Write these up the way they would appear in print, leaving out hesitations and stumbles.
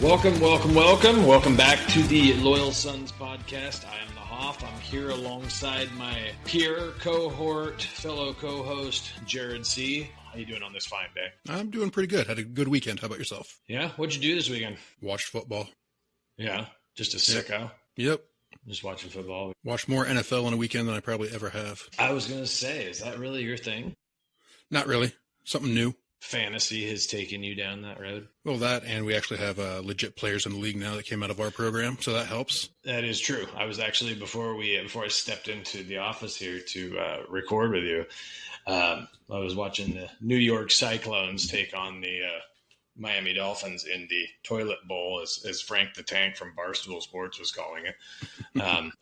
Welcome back to the Loyal Sons podcast. I am the Hoff. I'm here alongside my peer, cohort, fellow co-host, Jared C. How you doing on this fine day? I'm doing pretty good. Had a good weekend. How about yourself? Yeah? What'd you do this weekend? Watched football. Yeah? Just a sicko? Yep. Just watching football? Watched more NFL in a weekend than I probably ever have. I was going to say, is that really your thing? Not really. Something new. Fantasy has taken you down that road? Well, that, and we actually have legit players in the league now that came out of our program, so that helps. That is true. I was actually, before I stepped into the office here to record with you, I was watching the New York Cyclones take on the Miami Dolphins in the toilet bowl, as Frank the Tank from Barstool Sports was calling it.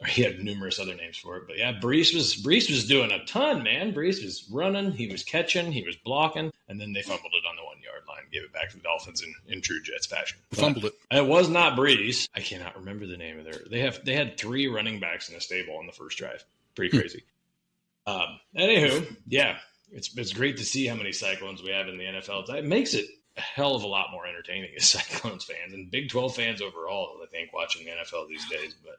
He had numerous other names for it, but yeah, Brees was doing a ton, man. Brees was running, he was catching, he was blocking, and then they fumbled it on the 1 yard line, gave it back to the Dolphins in true Jets fashion. Fumbled it. It was not Brees. I cannot remember the name of they had 3 running backs in a stable on the first drive. Pretty crazy. Anywho, yeah, it's great to see how many Cyclones we have in the NFL. It makes it a hell of a lot more entertaining as Cyclones fans and Big 12 fans overall, I think, watching the NFL these days. But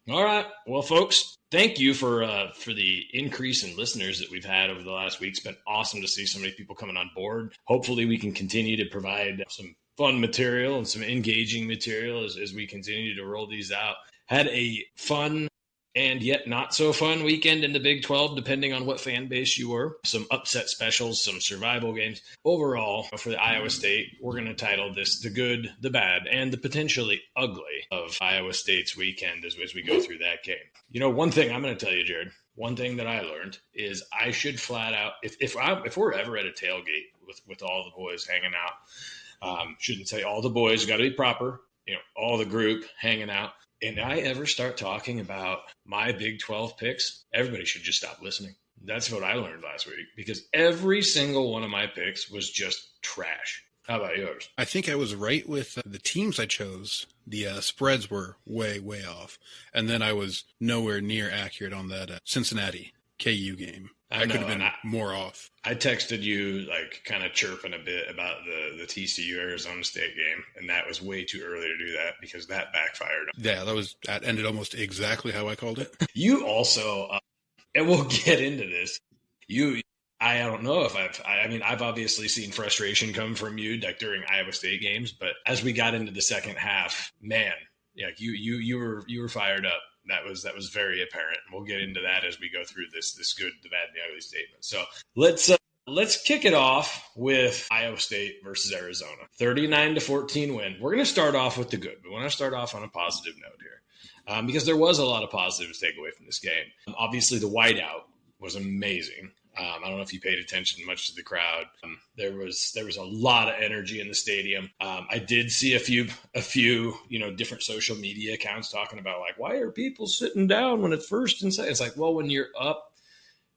all right, well, folks, thank you for the increase in listeners that we've had over the last week. It's been awesome to see so many people coming on board. Hopefully, we can continue to provide some fun material and some engaging material as we continue to roll these out. Had a fun and yet not so fun weekend in the Big 12, depending on what fan base you were. Some upset specials, some survival games. Overall, for the Iowa State, we're going to title this The Good, the Bad, and the Potentially Ugly of Iowa State's weekend as we go through that game. You know, one thing I'm going to tell you, Jared, one thing that I learned is I should flat out, if we're ever at a tailgate with all the boys hanging out, shouldn't say all the boys, got to be proper, all the group hanging out, and I ever start talking about my Big 12 picks, everybody should just stop listening. That's what I learned last week, because every single one of my picks was just trash. How about yours? I think I was right with the teams I chose. The spreads were way, way off. And then I was nowhere near accurate on that Cincinnati KU game. I could have been more off. I texted you, kind of chirping a bit about the TCU Arizona State game, and that was way too early to do that because that backfired. Yeah, that ended almost exactly how I called it. You also, and we'll get into this. I don't know if I've obviously seen frustration come from you during Iowa State games, but as we got into the second half, man, yeah, you were fired up. That was very apparent. We'll get into that as we go through this good, the bad, and the ugly statement. So let's kick it off with Iowa State versus Arizona. 39-14 win. We're going to start off with the good. We want to start off on a positive note here because there was a lot of positives to take away from this game. Obviously, the whiteout was amazing. I don't know if you paid attention much to the crowd. There was a lot of energy in the stadium. I did see a few different social media accounts talking about why are people sitting down when it's first and second? It's like, well, when you're up,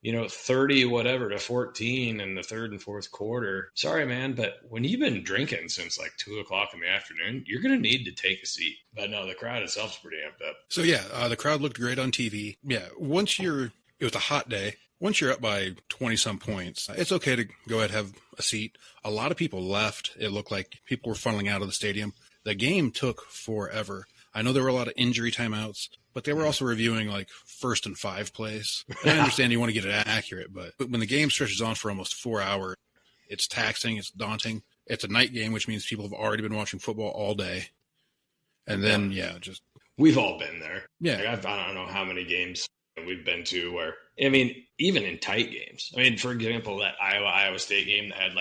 30 whatever to 14 in the third and fourth quarter. Sorry, man, but when you've been drinking since 2:00 in the afternoon, you're going to need to take a seat. But no, the crowd itself's pretty amped up. So yeah, the crowd looked great on TV. Yeah, it was a hot day. Once you're up by 20-some points, it's okay to go ahead and have a seat. A lot of people left. It looked like people were funneling out of the stadium. The game took forever. I know there were a lot of injury timeouts, but they were also reviewing 1st and 5 plays. And I understand you want to get it accurate, but when the game stretches on for almost 4 hours, it's taxing, it's daunting. It's a night game, which means people have already been watching football all day. And then, we've all been there. Yeah. I don't know how many games we've been to where, even in tight games. For example, that Iowa State game that had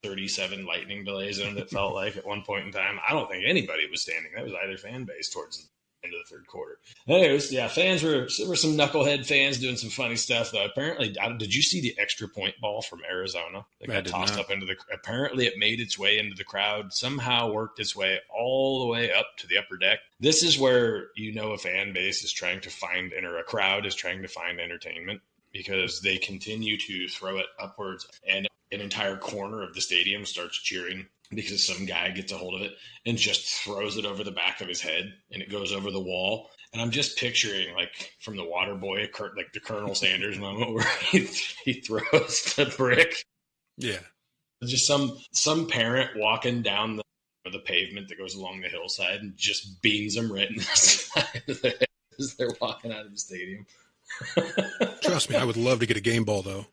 37 lightning delays in it, that felt like at one point in time, I don't think anybody was standing. That was either fan base towards the end of the third quarter. Anyways, yeah, there were some knucklehead fans doing some funny stuff, though. Apparently, did you see the extra point ball from Arizona that got tossed up into apparently it made its way into the crowd, somehow worked its way all the way up to the upper deck. This is where a fan base is trying to find, or a crowd is trying to find entertainment, because they continue to throw it upwards, and an entire corner of the stadium starts cheering because some guy gets a hold of it and just throws it over the back of his head, and it goes over the wall. And I'm just picturing, from the Water Boy, the Colonel Sanders moment where he throws the brick. Yeah. Just some parent walking down the pavement that goes along the hillside and just beans them right in the side of the head as they're walking out of the stadium. Trust me, I would love to get a game ball, though.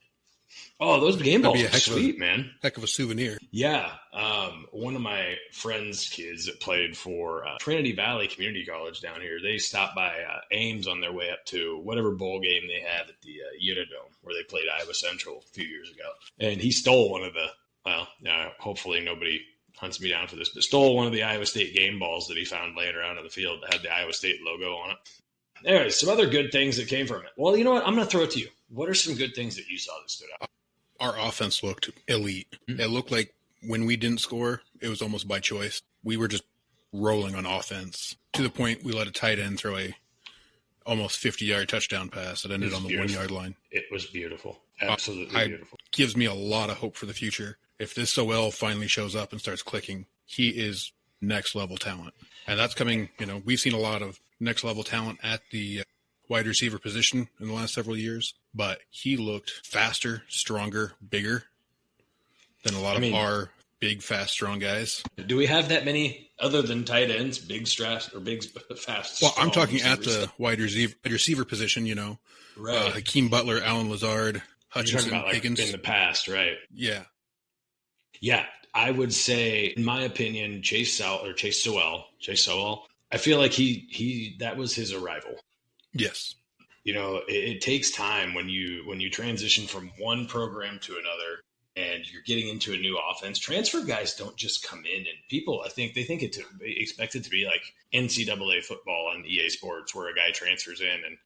Oh, those game That'd balls be are sweet, man. Heck of a souvenir. Yeah. One of my friend's kids that played for Trinity Valley Community College down here, they stopped by Ames on their way up to whatever bowl game they had at the Unidome where they played Iowa Central a few years ago. And he stole one of the, hopefully nobody hunts me down for this, but stole one of the Iowa State game balls that he found laying around in the field that had the Iowa State logo on it. Anyways, some other good things that came from it. Well, you know what? I'm going to throw it to you. What are some good things that you saw that stood out? Our offense looked elite. Mm-hmm. It looked like when we didn't score, it was almost by choice. We were just rolling on offense to the point we let a tight end throw a almost 50-yard touchdown pass that ended on the 1-yard line. It was beautiful. Absolutely beautiful. Gives me a lot of hope for the future. If this SOL finally shows up and starts clicking, he is next level talent. And that's coming, we've seen a lot of next level talent at the wide receiver position in the last several years, but he looked faster, stronger, bigger than a lot of our big, fast, strong guys. Do we have that many other than tight ends, big, fast? Well, I'm talking at the wide receiver position, right? Hakeem Butler, Alan Lazard, Hutchinson, about Higgins. In the past, right? Yeah. Yeah, I would say, in my opinion, Chase Sowell. I feel like that was his arrival. Yes. It takes time when you transition from one program to another and you're getting into a new offense. Transfer guys don't just come in, and people, I think they expect it to be like NCAA football on EA Sports where a guy transfers in and,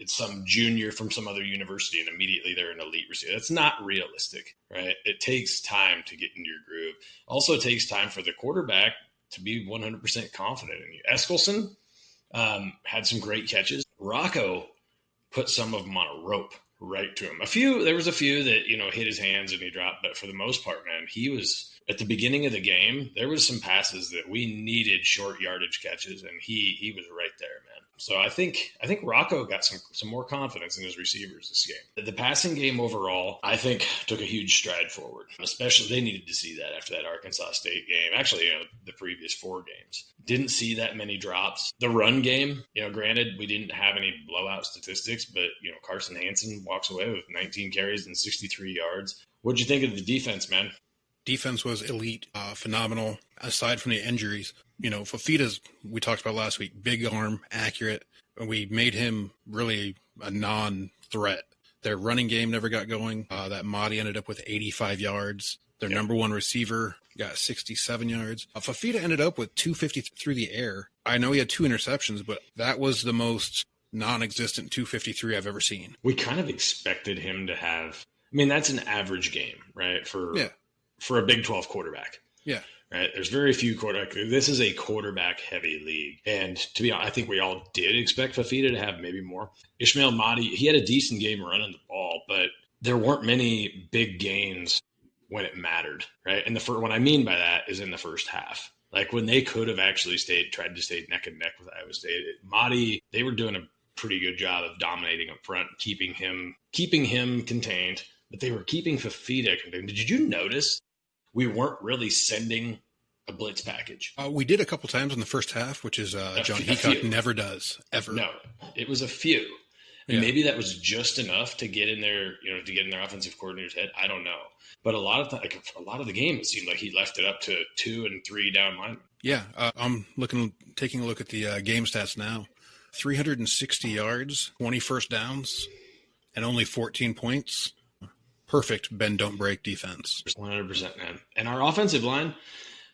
it's some junior from some other university and immediately they're an elite receiver. That's not realistic, right? It takes time to get into your groove. Also, it takes time for the quarterback to be 100% confident in you. Eskelson had some great catches. Rocco put some of them on a rope right to him. There was a few that, hit his hands and he dropped, but for the most part, man, he was at the beginning of the game. There was some passes that we needed short yardage catches, and he was right there, man. So I think Rocco got some more confidence in his receivers this game. The passing game overall, I think, took a huge stride forward. Especially, they needed to see that after that Arkansas State game. Actually, the previous 4 games. Didn't see that many drops. The run game, granted, we didn't have any blowout statistics, but, Carson Hansen walks away with 19 carries and 63 yards. What'd you think of the defense, man? Defense was elite, phenomenal, aside from the injuries. Fafita's, we talked about last week, big arm, accurate, and we made him really a non-threat. Their running game never got going. That Mahdi ended up with 85 yards. Their number one receiver got 67 yards. Fafita ended up with 250 through the air. I know he had 2 interceptions, but that was the most non-existent 253 I've ever seen. We kind of expected him to have, that's an average game, right? For a Big 12 quarterback. Yeah. Right. There's very few quarterbacks. This is a quarterback heavy league. And to be honest, I think we all did expect Fafita to have maybe more. Ishmael Mahdi, he had a decent game running the ball, but there weren't many big gains when it mattered. Right. And what I mean by that is in the first half. Like when they could have actually tried to stay neck and neck with Iowa State. Mahdi, they were doing a pretty good job of dominating up front, keeping him contained, but they were keeping Fafita contained. Did you notice we weren't really sending a blitz package? We did a couple times in the first half, which is John Heacock never does, ever. No, it was a few. And maybe that was just enough to get in their, to get in their offensive coordinator's head. I don't know. But a lot of the game, it seemed like he left it up to 2 and 3 down linemen. Yeah, I'm taking a look at the game stats now. 360 yards, 20 first downs, and only 14 points. Perfect bend, don't break defense. 100%, man. And our offensive line,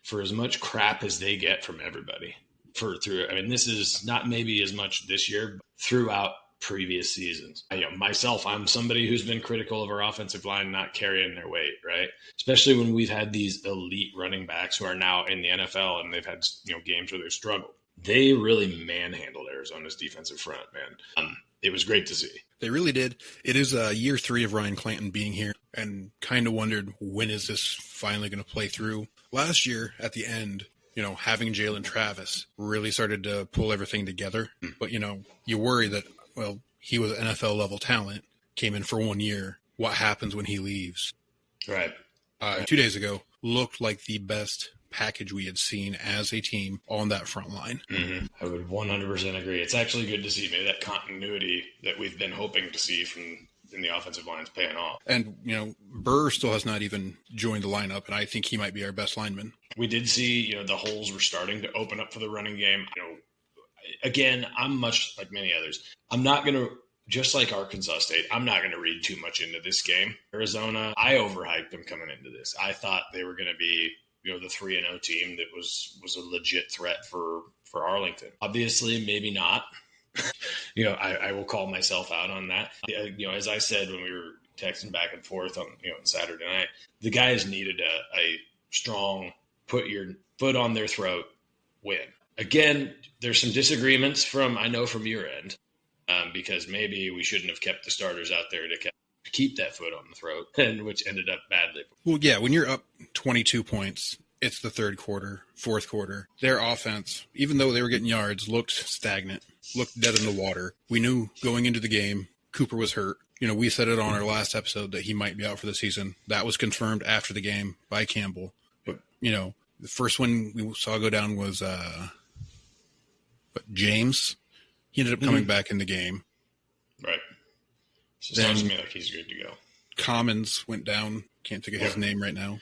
for as much crap as they get from everybody, this is not maybe as much this year, but throughout previous seasons. Myself, I'm somebody who's been critical of our offensive line not carrying their weight, right? Especially when we've had these elite running backs who are now in the NFL and they've had games where they've struggled. They really manhandled Arizona's defensive front, man. It was great to see. They really did. It is year 3 of Ryan Clanton being here, and kind of wondered, when is this finally going to play through? Last year, at the end, having Jalen Travis really started to pull everything together. But, you worry that, he was NFL level talent, came in for 1 year. What happens when he leaves? Right. 2 days ago, looked like the best package we had seen as a team on that front line. Mm-hmm. I would 100% agree. It's actually good to see maybe that continuity that we've been hoping to see in the offensive line's paying off. And, Burr still has not even joined the lineup, and I think he might be our best lineman. We did see, the holes were starting to open up for the running game. Again, I'm much like many others. I'm not going to, just like Arkansas State, I'm not going to read too much into this game. Arizona, I overhyped them coming into this. I thought they were going to be, the 3-0 team that was a legit threat for Arlington. Obviously, maybe not. I will call myself out on that. As I said when we were texting back and forth on Saturday night, the guys needed a strong, put your foot on their throat win. Again, there's some disagreements from your end, because maybe we shouldn't have kept the starters out there to keep that foot on the throat, and which ended up badly. Well, yeah, when you're up 22 points, it's the third quarter, fourth quarter. Their offense, even though they were getting yards, looked stagnant, looked dead in the water. We knew going into the game, Cooper was hurt. We said it on our last episode that he might be out for the season. That was confirmed after the game by Campbell. But, the first one we saw go down was James. He ended up coming back in the game. Right. So it sounds to me like he's good to go. Commons went down. Can't think of his name right now.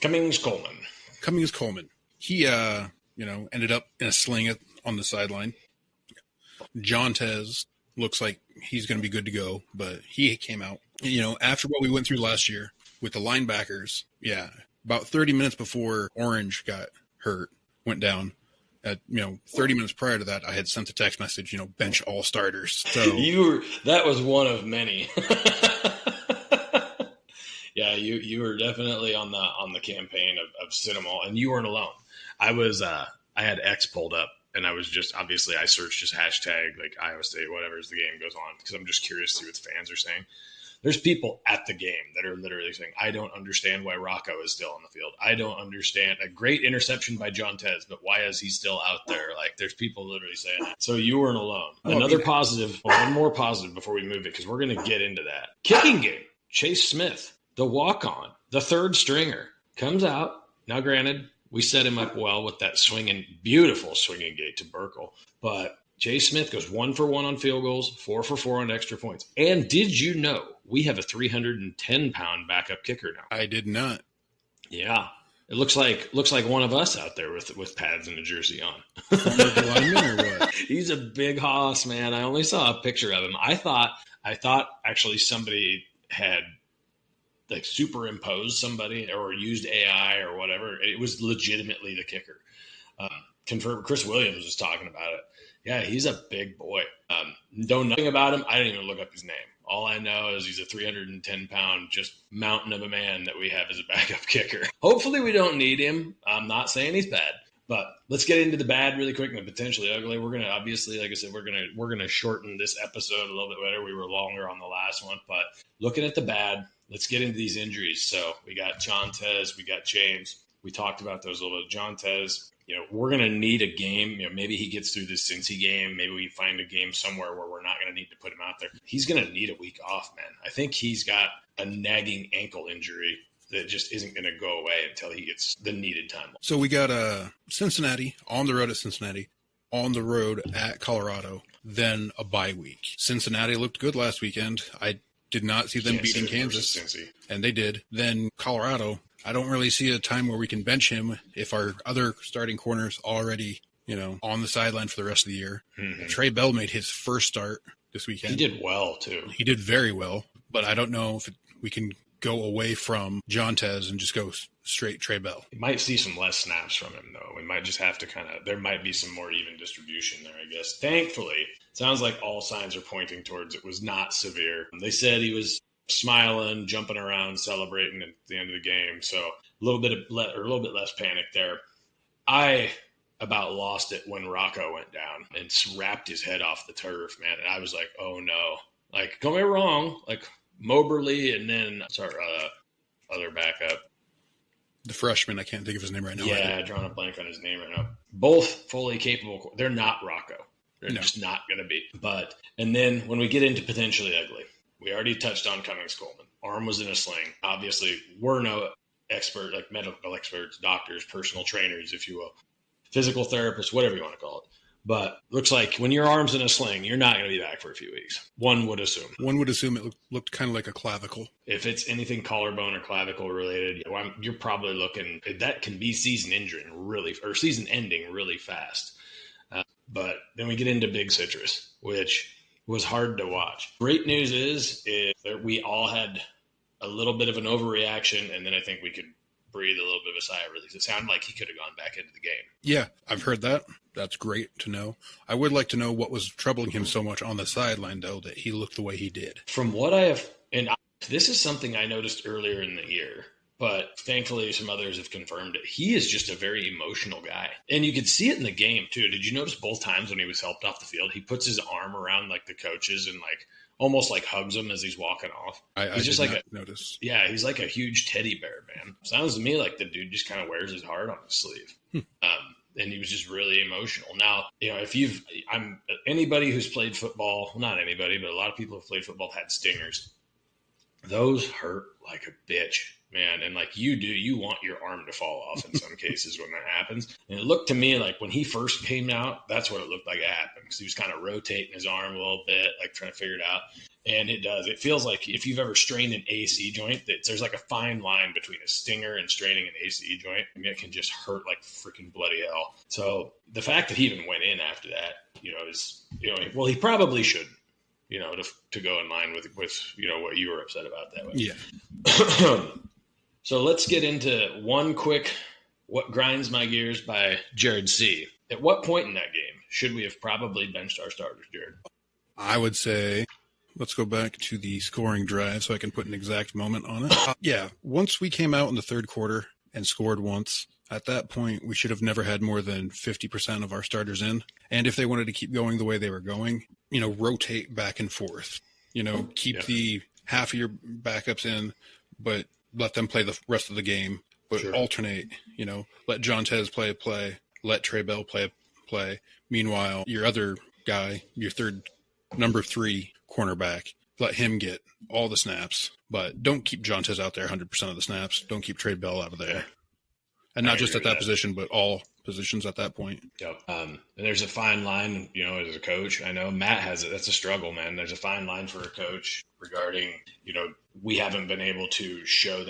Cummings Coleman. He, ended up in a sling on the sideline. Jontez looks like he's going to be good to go, but he came out. After what we went through last year with the linebackers, about 30 minutes before Orange got hurt, went down. At 30 minutes prior to that, I had sent a text message, bench all starters. So that was one of many. Yeah, you were definitely on the campaign of sit 'em all, and you weren't alone. I had X pulled up, and I was just, obviously I searched just hashtag like Iowa State, whatever as the game goes on, because I'm just curious to see what the fans are saying. There's people at the game that are literally saying, I don't understand why Rocco is still on the field. I don't understand. A great interception by Jontez, but why is he still out there? Like, there's people literally saying that. So you weren't alone. One more positive before we move it, because we're going to get into that. Kicking game. Chase Smith, the walk-on, the third stringer, comes out. Now, granted, we set him up well with that beautiful swinging gate to Burkle, but Jay Smith goes 1 for 1 on field goals, 4 for 4 on extra points. And did you know we have a 310-pound backup kicker now? I did not. Yeah. It looks like one of us out there with pads and a jersey on. Lineman or what? He's a big hoss, man. I only saw a picture of him. I thought actually somebody had like superimposed somebody or used AI or whatever. It was legitimately the kicker. Confirmed. Chris Williams was talking about it. Yeah, he's a big boy. Know nothing about him. I didn't even look up his name. All I know is he's a 310-pound just mountain of a man that we have as a backup kicker. Hopefully we don't need him. I'm not saying he's bad, but let's get into the bad really quick and the potentially ugly. We're gonna obviously, like I said, we're gonna shorten this episode a little bit better. We were longer on the last one, but looking at the bad, let's get into these injuries. So we got Jontez, we got James. We talked about those a little bit. Jontez. We're going to need a game. Maybe he gets through this Cincy game. Maybe we find a game somewhere where we're not going to need to put him out there. He's going to need a week off, man. I think he's got a nagging ankle injury that just isn't going to go away until he gets the needed time. So we got Cincinnati, on the road at Cincinnati, on the road at Colorado, then a bye week. Cincinnati looked good last weekend. I did not see them beating Kansas, and they did. Then Colorado, I don't really see a time where we can bench him if our other starting corner's already, on the sideline for the rest of the year. Mm-hmm. Trey Bell made his first start this weekend. He did well, too. He did very well, but I don't know if we can go away from Jontez and just go straight Trey Bell. You might see some less snaps from him, though. We might just have to there might be some more even distribution there, I guess. Thankfully, it sounds like all signs are pointing towards it was not severe. They said he was smiling, jumping around, celebrating at the end of the game. So a little bit less panic there. I about lost it when Rocco went down and wrapped his head off the turf, man. And I was like, oh no. Like, don't get me wrong, like Moberly and then other backup. The freshman, I can't think of his name right now. Yeah, drawing a blank on his name right now. Both fully capable. They're not Rocco. They're just not going to be. And then when we get into potentially ugly, we already touched on Cummings Coleman. Arm was in a sling. Obviously, we're no expert, like medical experts, doctors, personal trainers, if you will, physical therapists, whatever you want to call it. But looks like when your arm's in a sling, you're not going to be back for a few weeks. One would assume. One would assume it looked kind of like a clavicle. If it's anything collarbone or clavicle related, you're probably looking, that can be season ending really fast. But then we get into Big Citrus, which was hard to watch. Great news is that we all had a little bit of an overreaction, and then I think we could breathe a little bit of a sigh of release. It sounded like he could have gone back into the game. Yeah, I've heard that. That's great to know. I would like to know what was troubling him so much on the sideline, though, that he looked the way he did. From what I have, this is something I noticed earlier in the year, but thankfully some others have confirmed it. He is just a very emotional guy. And you could see it in the game, too. Did you notice both times when he was helped off the field, he puts his arm around like the coaches and like almost like hugs them as he's walking off. He's just like notice. Yeah, he's like a huge teddy bear, man. Sounds to me like the dude just kind of wears his heart on his sleeve. And he was just really emotional. Now, if anybody who's played football, not anybody, but a lot of people who've played football have had stingers. Those hurt like a bitch, man. And like you want your arm to fall off in some cases when that happens. And it looked to me like when he first came out, that's what it looked like it happened, because he was kind of rotating his arm a little bit, like trying to figure it out. And it does. It feels like if you've ever strained an AC joint, there's like a fine line between a stinger and straining an AC joint. I mean, it can just hurt like freaking bloody hell. So the fact that he even went in after that, is, well, he probably shouldn't, to go in line with what you were upset about that way. Yeah. So let's get into one quick What Grinds My Gears by Jared C. At what point in that game should we have probably benched our starters, Jared? I would say, let's go back to the scoring drive so I can put an exact moment on it. Once we came out in the third quarter and scored once, at that point, we should have never had more than 50% of our starters in. And if they wanted to keep going the way they were going, rotate back and forth. Keep the half of your backups in, but let them play the rest of the game. But alternate, let Jontez play a play, let Trey Bell play a play. Meanwhile, your other guy, your number 3 cornerback, let him get all the snaps. But don't keep Jontez out there 100% of the snaps. Don't keep Trey Bell out of there. And not just at that position, but all positions at that point. Yep. And there's a fine line, as a coach. I know Matt has it. That's a struggle, man. There's a fine line for a coach regarding, we haven't been able to show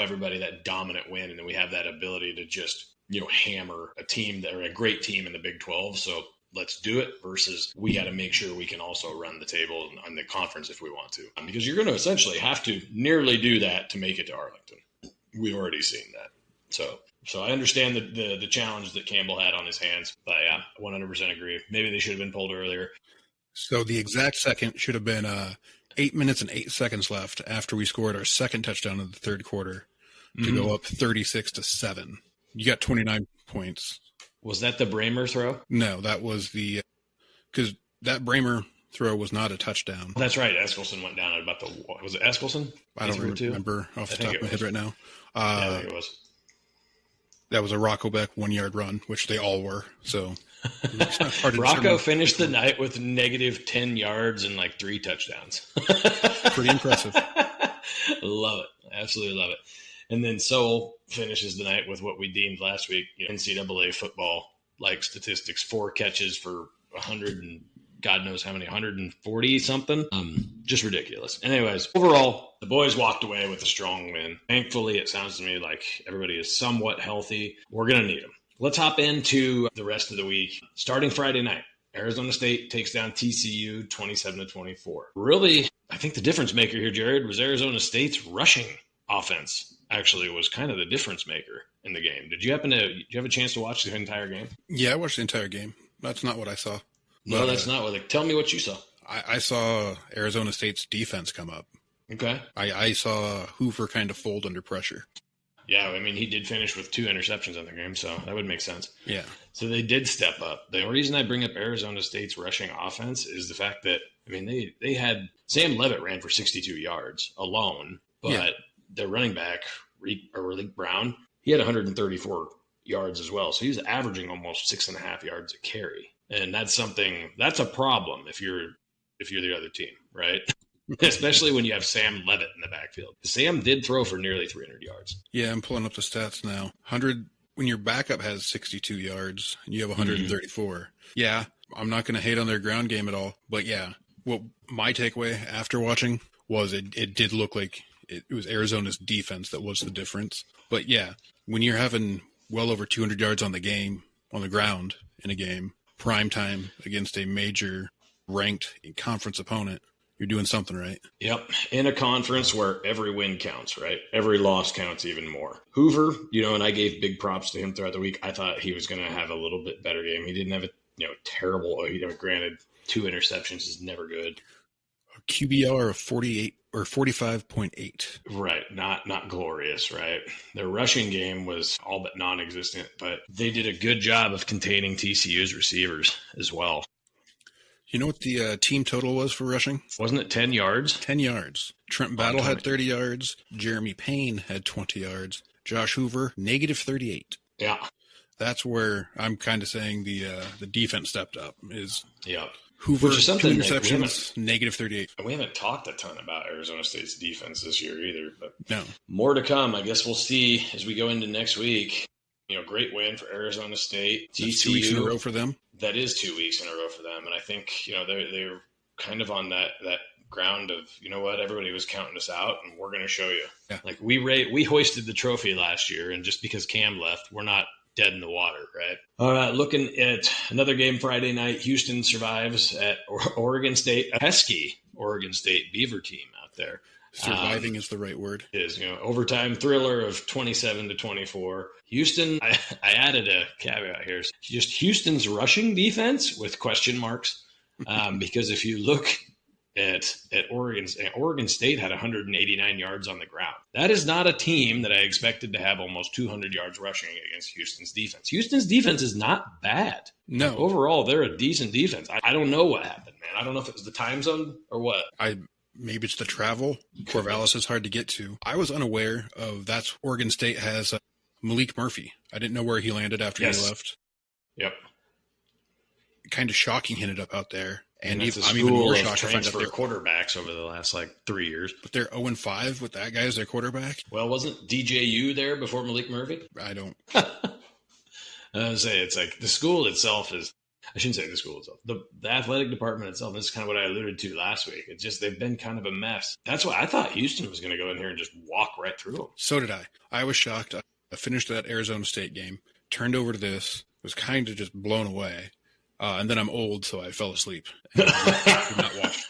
everybody that dominant win. And then we have that ability to just, hammer a team or a great team in the Big 12. So let's do it versus we got to make sure we can also run the table on the conference if we want to. Because you're going to essentially have to nearly do that to make it to Arlington. We've already seen that. So I understand the challenge that Campbell had on his hands, but yeah, 100% agree. Maybe they should have been pulled earlier. So the exact second should have been 8 minutes and 8 seconds left after we scored our second touchdown in the third quarter to go up 36-7. You got 29 points. Was that the Bramer throw? No, that was because that Bramer throw was not a touchdown. That's right. Eskelson went down at about was it Eskelson? I don't remember off the top of my head right now. I think it was. That was a Rocco Beck 1 yard run, which they all were. So it's not hard to Rocco finished the night with negative 10 yards and like 3 touchdowns. Pretty impressive. Love it. Absolutely love it. And then Sol finishes the night with what we deemed last week, NCAA football like statistics, 4 catches for 100 and God knows how many, 140 something. Just ridiculous. Anyways, overall, the boys walked away with a strong win. Thankfully, it sounds to me like everybody is somewhat healthy. We're going to need them. Let's hop into the rest of the week. Starting Friday night, Arizona State takes down TCU 27-24. Really, I think the difference maker here, Jared, was Arizona State's rushing offense. Actually, was kind of the difference maker in the game. Did you have a chance to watch the entire game? Yeah, I watched the entire game. That's not what I saw. No, that's not what. Tell me what you saw. I saw Arizona State's defense come up. Okay. I saw Hoover kind of fold under pressure. Yeah, I mean, he did finish with 2 interceptions in the game, so that would make sense. Yeah. So they did step up. The reason I bring up Arizona State's rushing offense is the fact that, I mean, they had Sam Levitt ran for 62 yards alone, but their running back, Reek Brown, he had 134 yards as well. So he was averaging almost 6.5 yards a carry. And that's a problem if you're the other team, right? especially when you have Sam Levitt in the backfield. Sam did throw for nearly 300 yards. Yeah, I'm pulling up the stats now. 100 when your backup has 62 yards and you have 134. Mm-hmm. Yeah, I'm not going to hate on their ground game at all. But yeah, well, my takeaway after watching was it did look like it was Arizona's defense that was the difference. But yeah, when you're having well over 200 yards on the ground in a game, prime time against a major ranked conference opponent, you're doing something right. Yep. In a conference where every win counts, right? Every loss counts even more. Hoover, and I gave big props to him throughout the week. I thought he was going to have a little bit better game. He didn't have a terrible, granted, 2 interceptions is never good. A QBR of 48 or 45.8. Right. Not glorious, right? Their rushing game was all but non-existent, but they did a good job of containing TCU's receivers as well. You know what the team total was for rushing? Wasn't it 10 yards? 10 yards. Trent Battle had 30 yards. Jeremy Payne had 20 yards. Josh Hoover, negative 38. Yeah. That's where I'm kind of saying the defense stepped up. Yeah. Hoover, 2 interceptions, negative 38. We haven't talked a ton about Arizona State's defense this year either. But no. More to come. I guess we'll see as we go into next week. Great win for Arizona State. That's 2 weeks in a row for them. That is 2 weeks in a row for them. And I think, they're kind of on that ground of, everybody was counting us out and we're going to show you. Yeah. Like we hoisted the trophy last year, and just because Cam left, we're not dead in the water, right? All right, looking at another game Friday night, Houston survives at Oregon State. A pesky Oregon State Beaver team out there. Surviving is the right word. It is, overtime thriller of 27-24. Houston, I added a caveat here. Just Houston's rushing defense with question marks. Because if you look at Oregon State had 189 yards on the ground. That is not a team that I expected to have almost 200 yards rushing against Houston's defense. Houston's defense is not bad. No. Overall, they're a decent defense. I don't know what happened, man. I don't know if it was the time zone or what. Maybe it's the travel. Corvallis is hard to get to. I was unaware of that's Oregon State has Malik Murphy. I didn't know where he landed after he left. Yep. Kind of shocking he ended up out there. And I'm even more shocked to find out their quarterbacks over the last 3 years. But they're 0-5 with that guy as their quarterback. Well, wasn't DJU there before Malik Murphy? I don't. I was say it's like the school itself is. I shouldn't say the school itself. The athletic department itself. This is kind of what I alluded to last week. It's just they've been kind of a mess. That's why I thought Houston was going to go in here and just walk right through them. So did I. I was shocked. I finished that Arizona State game, turned over to this, was kind of just blown away. And then I'm old, so I fell asleep. Did not watch.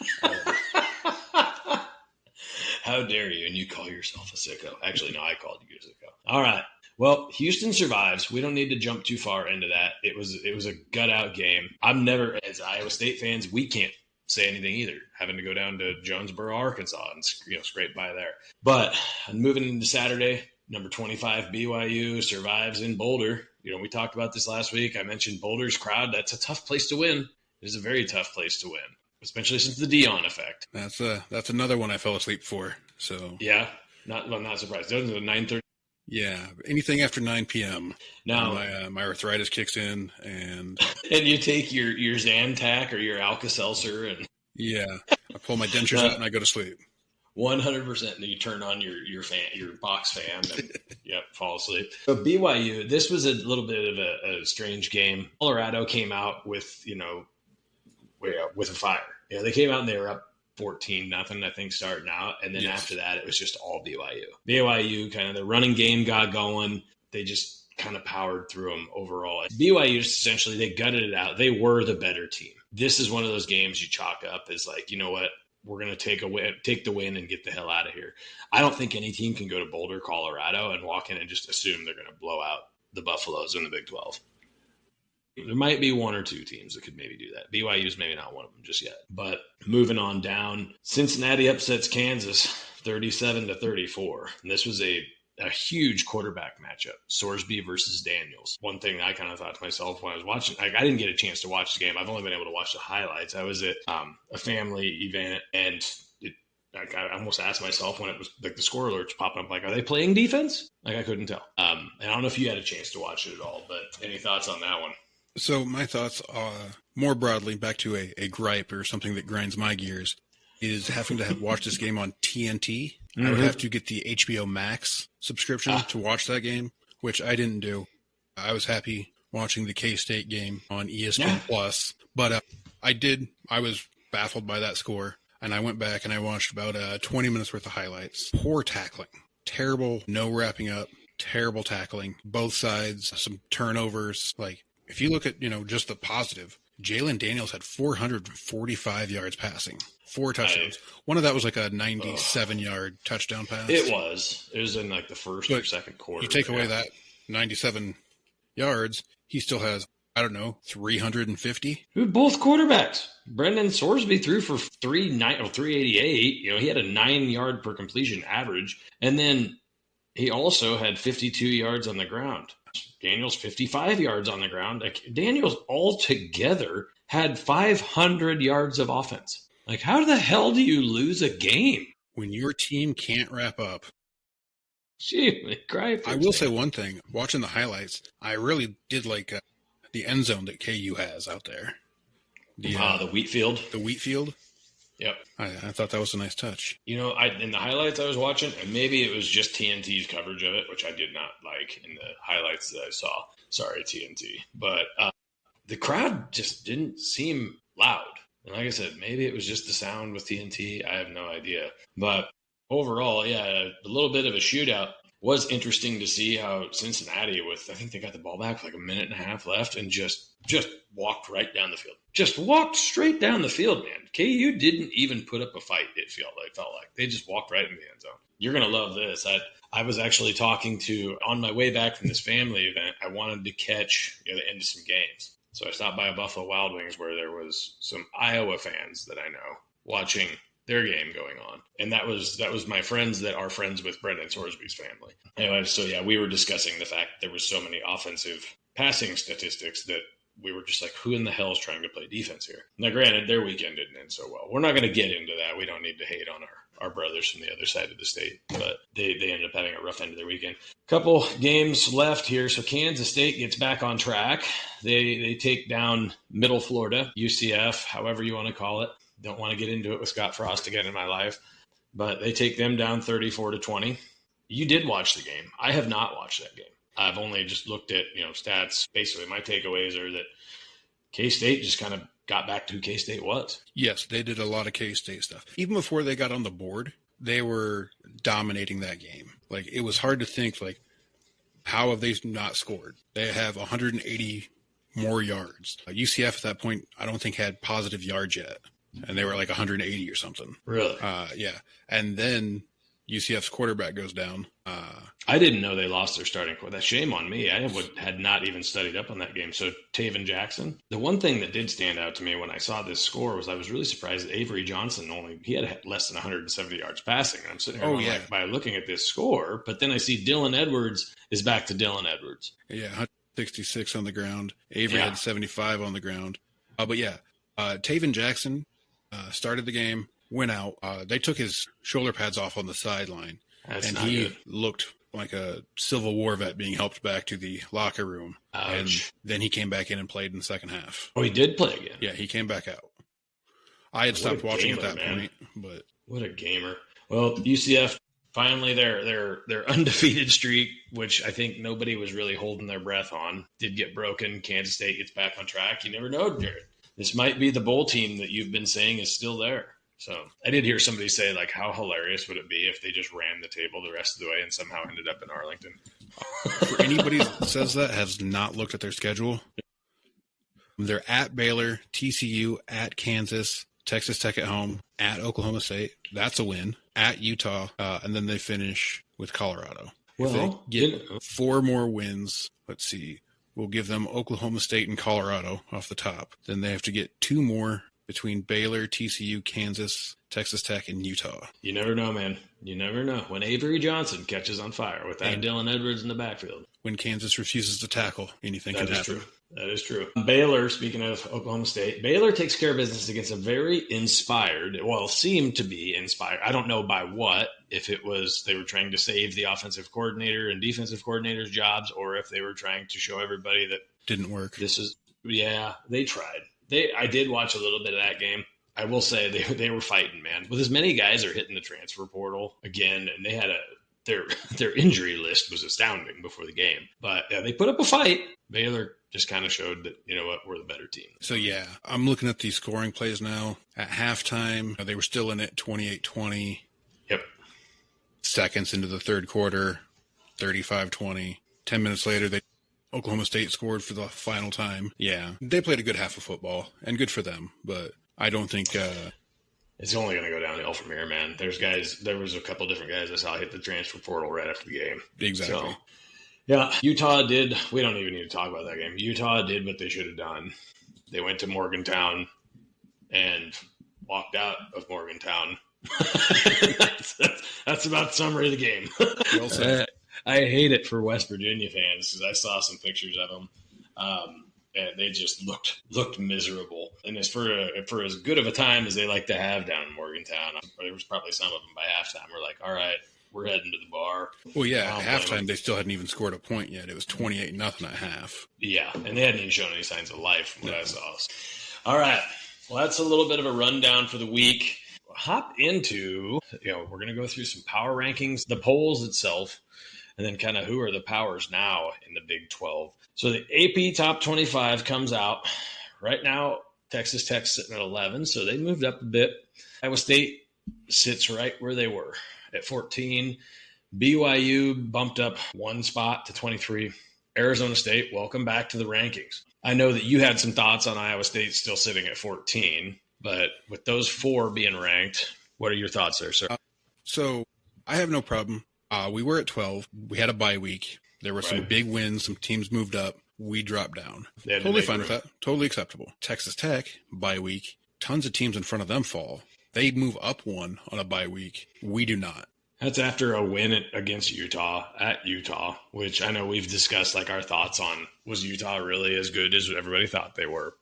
How dare you? And you call yourself a sicko. Actually, no, I called you a sicko. All right. Well, Houston survives. We don't need to jump too far into that. It was a gut-out game. I'm never, as Iowa State fans, we can't say anything either, having to go down to Jonesboro, Arkansas, and scrape by there. But moving into Saturday, number 25 BYU survives in Boulder. We talked about this last week. I mentioned Boulder's crowd. That's a tough place to win. It is a very tough place to win, especially since the Dion effect. That's another one I fell asleep for. So yeah, not surprised. Those are the 9:30. Yeah, anything after 9 p.m. Now my arthritis kicks in, and you take your Zantac or your Alka-Seltzer, and yeah, I pull my dentures out and I go to sleep. 100%. And you turn on your fan, your box fan, and fall asleep. So BYU, this was a little bit of a strange game. Colorado came out with with a fire. They came out and they were up 14-0, I think, starting out. And then after that, it was just all BYU. BYU, kind of the running game got going. They just kind of powered through them overall. BYU just essentially, they gutted it out. They were the better team. This is one of those games you chalk up as like, you know what? We're going to take the win and get the hell out of here. I don't think any team can go to Boulder, Colorado, and walk in and just assume they're going to blow out the Buffaloes in the Big 12. There might be one or two teams that could maybe do that. BYU is maybe not one of them just yet. But moving on down, Cincinnati upsets Kansas 37-34. And this was a huge quarterback matchup, Sorsby versus Daniels. One thing I kind of thought to myself when I was watching, I didn't get a chance to watch the game. I've only been able to watch the highlights. I was at a family event, and I almost asked myself when it was like the score alerts popping up, like, are they playing defense? Like, I couldn't tell. And I don't know if you had a chance to watch it at all, but any thoughts on that one? So my thoughts are more broadly back to a gripe or something that grinds my gears is having to watch this game on TNT. I would have to get the HBO Max subscription to watch that game, which I didn't do. I was happy watching the K-State game on ESPN Plus, but I was baffled by that score, and I went back and I watched about 20 minutes worth of highlights. Poor tackling. Terrible, no wrapping up, terrible tackling. Both sides, some turnovers. Like, if you look at, just the positive, Jalen Daniels had 445 yards passing, 4 touchdowns. One of that was like a 97-yard touchdown pass. It was in like the first or second quarter. You take away that 97 yards, he still has, 350. Both quarterbacks. Brendan Sorsby threw for 388. He had a 9-yard per completion average. And then he also had 52 yards on the ground. Daniels 55 yards on the ground. Like, Daniels altogether had 500 yards of offense. Like, how the hell do you lose a game when your team can't wrap up? Gee, I will say one thing. Watching the highlights, I really did like the end zone that KU has out there. The wheat field. The wheat field. Yep. I thought that was a nice touch. In the highlights I was watching, and maybe it was just TNT's coverage of it, which I did not like in the highlights that I saw. Sorry, TNT. But the crowd just didn't seem loud. And like I said, maybe it was just the sound with TNT. I have no idea. But overall, yeah, a little bit of a shootout. Was interesting to see how Cincinnati, I think they got the ball back with like a minute and a half left, and just walked right down the field. Just walked straight down the field, man. KU didn't even put up a fight, it felt like. They just walked right in the end zone. You're going to love this. I was actually talking on my way back from this family event, I wanted to catch the end of some games. So I stopped by a Buffalo Wild Wings where there was some Iowa fans that I know watching their game going on. And that was my friends that are friends with Brendan Sorsby's family. Anyway, so yeah, we were discussing the fact there was so many offensive passing statistics that we were just like, who in the hell is trying to play defense here? Now, granted, their weekend didn't end so well. We're not going to get into that. We don't need to hate on our brothers from the other side of the state, but they ended up having a rough end of their weekend. Couple games left here. So Kansas State gets back on track. They take down Middle Florida, UCF, however you want to call it. Don't want to get into it with Scott Frost again in my life, but they take them down 34-20. You did watch the game. I have not watched that game. I've only just looked at, stats. Basically, my takeaways are that K-State just kind of got back to who K-State was. Yes, they did a lot of K-State stuff. Even before they got on the board, they were dominating that game. Like, it was hard to think, like, how have they not scored? They have 180 more yards. UCF at that point, I don't think had positive yards yet. And they were like 180 or something. Really? Yeah. And then UCF's quarterback goes down. I didn't know they lost their starting quarterback. Shame on me. I had not even studied up on that game. So Taven Jackson. The one thing that did stand out to me when I saw this score was I was really surprised that Avery Johnson he had less than 170 yards passing. And I'm sitting here like, by looking at this score, but then I see Dylan Edwards is back to Dylan Edwards. Yeah, 166 on the ground. Avery had 75 on the ground. But yeah, Taven Jackson started the game, went out. They took his shoulder pads off on the sideline, and he looked like a Civil War vet being helped back to the locker room. Ouch. And then he came back in and played in the second half. Oh, he did play again? Yeah, he came back out. I had stopped watching at that point. But what a gamer. Well, UCF, finally their undefeated streak, which I think nobody was really holding their breath on, did get broken. Kansas State gets back on track. You never know, Jared. This might be the bowl team that you've been saying is still there. So I did hear somebody say, like, how hilarious would it be if they just ran the table the rest of the way and somehow ended up in Arlington? For anybody that says that has not looked at their schedule, they're at Baylor, TCU, at Kansas, Texas Tech at home, at Oklahoma State. That's a win. At Utah, and then they finish with Colorado. If they get 4 more wins, let's see, we'll give them Oklahoma State and Colorado off the top. Then they have to get 2 more between Baylor, TCU, Kansas, Texas Tech, and Utah. You never know, man. You never know. When Avery Johnson catches on fire with that Dylan Edwards in the backfield. When Kansas refuses to tackle, anything can happen. True. That is true. Baylor, speaking of Oklahoma State, Baylor takes care of business against a very seemed to be inspired. I don't know by what, if it was they were trying to save the offensive coordinator and defensive coordinator's jobs, or if they were trying to show everybody that didn't work. They tried. I did watch a little bit of that game. I will say they were fighting, man. With as many guys are hitting the transfer portal again, and they had their injury list was astounding before the game. But yeah, they put up a fight. Baylor just kind of showed that, you know what, we're the better team. So, yeah, I'm looking at these scoring plays now. At halftime, they were still in it 28-20. Yep. Seconds into the third quarter, 35-20. 10 minutes later, Oklahoma State scored for the final time. Yeah, they played a good half of football, and good for them. But I don't think it's only going to go downhill from here, man. There was a couple different guys I saw hit the transfer portal right after the game. Exactly. So, yeah, Utah did. We don't even need to talk about that game. Utah did what they should have done. They went to Morgantown and walked out of Morgantown. that's about the summary of the game. Well said. I hate it for West Virginia fans because I saw some pictures of them. And they just looked miserable. And as for as good of a time as they like to have down in Morgantown, there was probably some of them by halftime. We're like, all right, we're heading to the bar. Well, yeah, at halftime they still hadn't even scored a point yet. It was 28-0 at half. Yeah, and they hadn't even shown any signs of life from what I saw. All right, well, that's a little bit of a rundown for the week. Hop into, we're going to go through some power rankings, the polls itself, and then kind of who are the powers now in the Big 12. So the AP Top 25 comes out. Right now, Texas Tech's sitting at 11, so they moved up a bit. Iowa State sits right where they were at 14. BYU bumped up one spot to 23. Arizona State, welcome back to the rankings. I know that you had some thoughts on Iowa State still sitting at 14, but with those four being ranked, what are your thoughts there, sir? So I have no problem. We were at 12. We had a bye week. There were some big wins. Some teams moved up. We dropped down. Totally fine with that. Totally acceptable. Texas Tech, bye week. Tons of teams in front of them fall. They move up one on a bye week. We do not. That's after a win against Utah at Utah, which I know we've discussed like our thoughts on, was Utah really as good as everybody thought they were?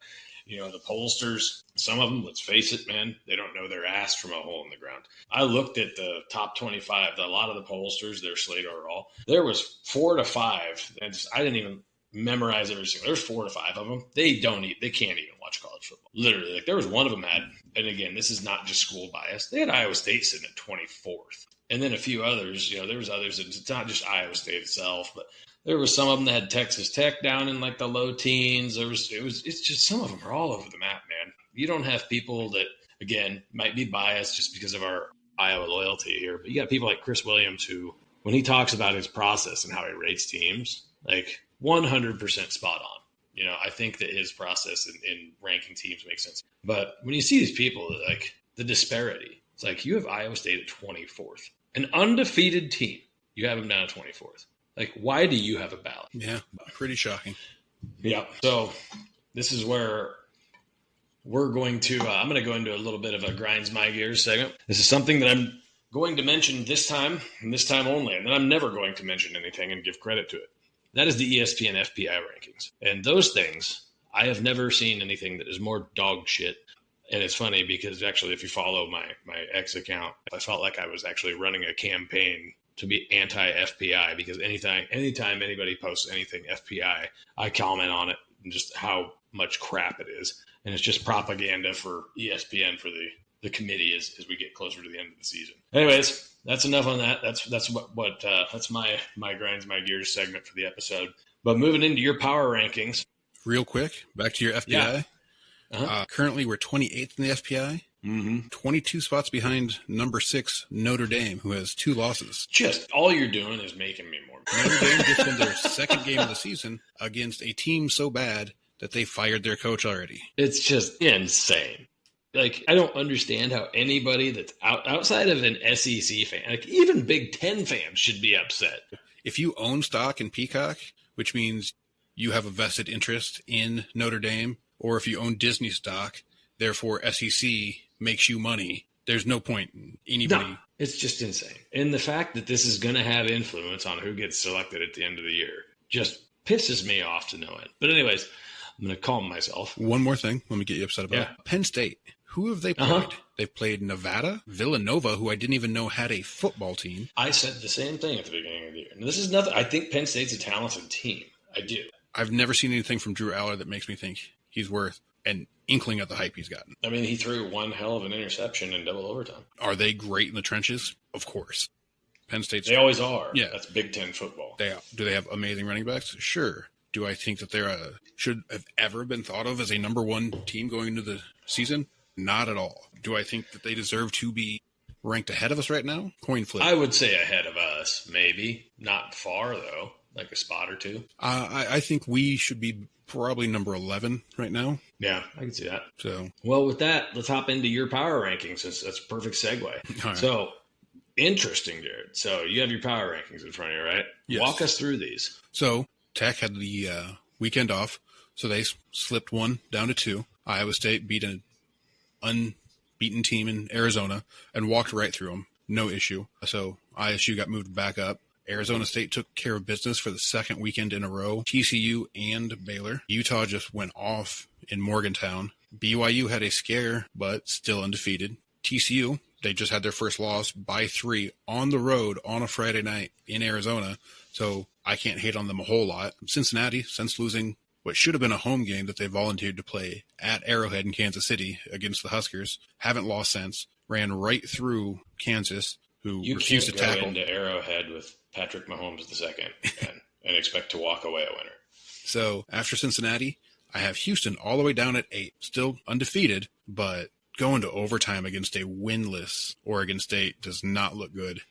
The pollsters, some of them, let's face it, man, they don't know their ass from a hole in the ground. I looked at the top 25, a lot of the pollsters, their slate overall. There was 4 to 5. And I didn't even memorize every single. There's 4 to 5 of them. They can't even watch college football. Literally, like there was one of them had, and again, this is not just school bias. They had Iowa State sitting at 24th. And then a few others, there was others. It's not just Iowa State itself, but there were some of them that had Texas Tech down in like the low teens. It's just some of them are all over the map, man. You don't have people that, again, might be biased just because of our Iowa loyalty here, but you got people like Chris Williams who, when he talks about his process and how he rates teams, like 100% spot on. I think that his process in ranking teams makes sense. But when you see these people, like the disparity, it's like you have Iowa State at 24th, an undefeated team. You have them down at 24th. Like, why do you have a ballot? Yeah, pretty shocking. Yeah. So this is where we're going to, I'm going to go into a little bit of a grinds my gears segment. This is something that I'm going to mention this time and this time only, and then I'm never going to mention anything and give credit to it. That is the ESPN FPI rankings. And those things, I have never seen anything that is more dog shit. And it's funny because actually, if you follow my X account, I felt like I was actually running a campaign to be anti-FPI because anytime anybody posts anything FPI, I comment on it and just how much crap it is. And it's just propaganda for ESPN for the committee as we get closer to the end of the season. Anyways, that's enough on that. That's what that's my grinds my gears segment for the episode. But moving into your power rankings, real quick, back to your FPI. Yeah. Uh-huh. Currently, we're 28th in the FPI. Mm-hmm. 22 spots behind number 6, Notre Dame, who has 2 losses. Just all you're doing is making me more. Notre Dame just won their second game of the season against a team so bad that they fired their coach already. It's just insane. Like, I don't understand how anybody that's outside of an SEC fan, like even Big Ten fans, should be upset. If you own stock in Peacock, which means you have a vested interest in Notre Dame, or if you own Disney stock, therefore SEC makes you money, there's no point in anybody. No, it's just insane. And the fact that this is going to have influence on who gets selected at the end of the year just pisses me off to no end. But anyways, I'm going to calm myself. One more thing. Let me get you upset about. Penn State. Who have they played? Uh-huh. They've played Nevada, Villanova, who I didn't even know had a football team. I said the same thing at the beginning of the year. And this is nothing. I think Penn State's a talented team. I do. I've never seen anything from Drew Aller that makes me think he's worth an inkling of the hype he's gotten. I mean, he threw one hell of an interception in double overtime. Are they great in the trenches? Of course. Penn State's... They always are. Yeah. That's Big Ten football. Do they have amazing running backs? Sure. Do I think that they're should have ever been thought of as a number one team going into the season? Not at all. Do I think that they deserve to be ranked ahead of us right now? Coin flip. I would say ahead of us, maybe. Not far, though. Like a spot or two. I think we should be probably number 11 right now. Yeah, I can see that. So, well, with that, let's hop into your power rankings. That's a perfect segue. Right. So, interesting, Jared. So, you have your power rankings in front of you, right? Yes. Walk us through these. So, Tech had the weekend off, so they slipped 1 down to 2. Iowa State beat an unbeaten team in Arizona and walked right through them. No issue. So, ISU got moved back up. Arizona State took care of business for the second weekend in a row. TCU and Baylor. Utah just went off in Morgantown. BYU had a scare, but still undefeated. TCU, they just had their first loss by 3 on the road on a Friday night in Arizona. So I can't hate on them a whole lot. Cincinnati, since losing what should have been a home game that they volunteered to play at Arrowhead in Kansas City against the Huskers, haven't lost since. Ran right through Kansas, who refused to tackle. You can't go into Arrowhead with Patrick Mahomes II and expect to walk away a winner. So after Cincinnati, I have Houston all the way down at 8. Still undefeated, but going to overtime against a winless Oregon State does not look good.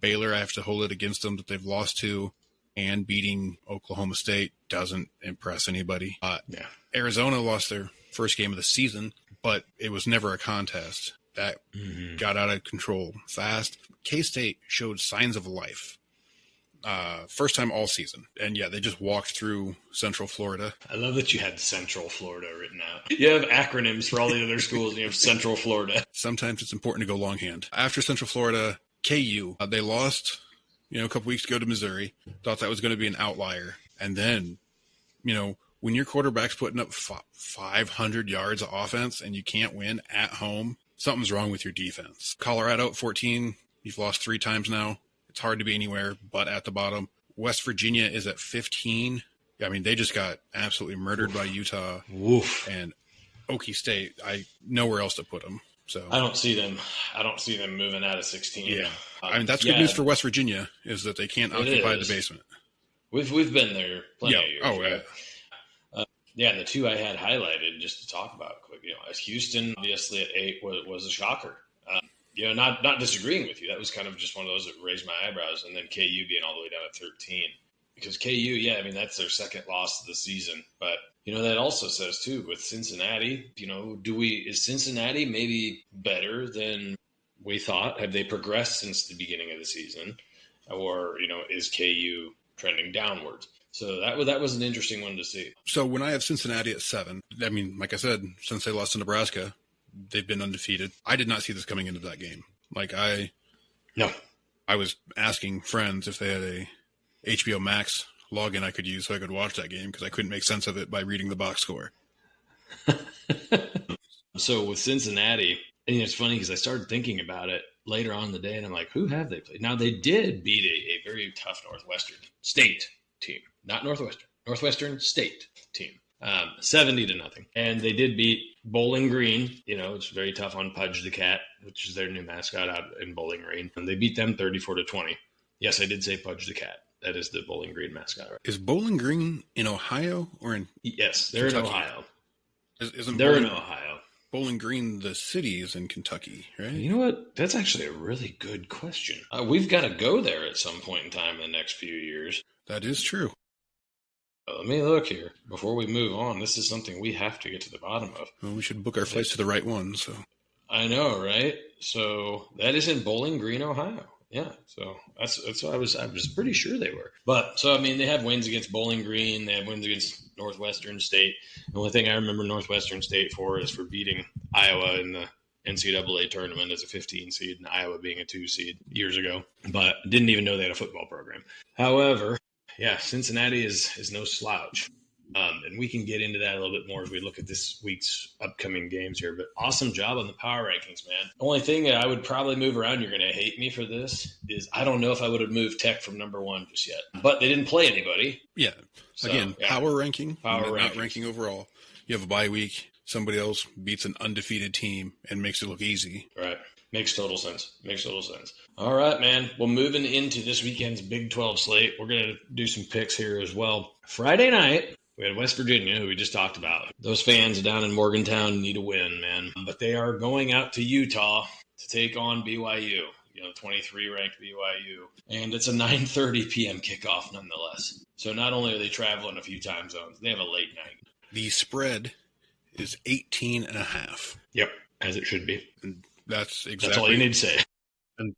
Baylor, I have to hold it against them that they've lost to, and beating Oklahoma State doesn't impress anybody. Yeah. Arizona lost their first game of the season, but it was never a contest. That got out of control fast. K-State showed signs of life. First time all season. And yeah, they just walked through Central Florida. I love that you had Central Florida written out. You have acronyms for all the other schools, and you have Central Florida. Sometimes it's important to go longhand. After Central Florida, KU, they lost, a couple weeks ago to Missouri. Thought that was going to be an outlier. And then, when your quarterback's putting up 500 yards of offense and you can't win at home, something's wrong with your defense. Colorado at 14. You've lost 3 times now. It's hard to be anywhere but at the bottom. West Virginia is at 15. I mean, they just got absolutely murdered by Utah. Woof. And Okie State, nowhere else to put them. So I don't see them moving out of 16. Yeah. I mean, that's good news for West Virginia, is that they can't occupy the basement. We've been there plenty of years. Oh, right? Yeah, and the 2 I had highlighted just to talk about quick, as Houston obviously at 8 was a shocker. Not disagreeing with you. That was kind of just one of those that raised my eyebrows. And then KU being all the way down at 13. Because KU, that's their second loss of the season. But, that also says, too, with Cincinnati, is Cincinnati maybe better than we thought? Have they progressed since the beginning of the season? Or, is KU trending downwards? So that was an interesting one to see. So when I have Cincinnati at 7, I mean, like I said, since they lost to Nebraska, they've been undefeated. I did not see this coming into that game. No. I was asking friends if they had a HBO Max login I could use so I could watch that game because I couldn't make sense of it by reading the box score. So with Cincinnati, and it's funny because I started thinking about it later on in the day, and I'm like, who have they played? Now, they did beat a very tough Northwestern State team. Not Northwestern State team. 70-0. And they did beat Bowling Green. It's very tough on Pudge the Cat, which is their new mascot out in Bowling Green. And they beat them 34-20. Yes, I did say Pudge the Cat. That is the Bowling Green mascot. Right? Is Bowling Green in Ohio or in Yes, they're Kentucky? in Ohio. They're in Ohio. Bowling Green, the city, is in Kentucky, right? You know what? That's actually a really good question. We've got to go there at some point in time in the next few years. That is true. Let me look here before we move on. This is something we have to get to the bottom of. Well, we should book our flights to the right one. So I know, right? So that is in Bowling Green, Ohio. Yeah. So that's what I was pretty sure they were. But so I mean, they had wins against Bowling Green. They had wins against Northwestern State. The only thing I remember Northwestern State for is for beating Iowa in the NCAA tournament as a 15 seed, and Iowa being a 2 seed years ago. But didn't even know they had a football program. However. Yeah, Cincinnati is no slouch. And we can get into that a little bit more as we look at this week's upcoming games here. But awesome job on the power rankings, man. The only thing that I would probably move around, you're going to hate me for this, is I don't know if I would have moved Tech from number 1 just yet. But they didn't play anybody. Yeah. So, Again, power ranking. Not ranking overall. You have a bye week. Somebody else beats an undefeated team and makes it look easy. Right. Makes total sense. All right, man. Well, moving into this weekend's Big 12 slate, we're going to do some picks here as well. Friday night, we had West Virginia, who we just talked about. Those fans down in Morgantown need a win, man. But they are going out to Utah to take on BYU, 23-ranked BYU. And it's a 9:30 p.m. kickoff nonetheless. So not only are they traveling a few time zones, they have a late night. The spread is 18.5. Yep, as it should be. And that's all you need to say. And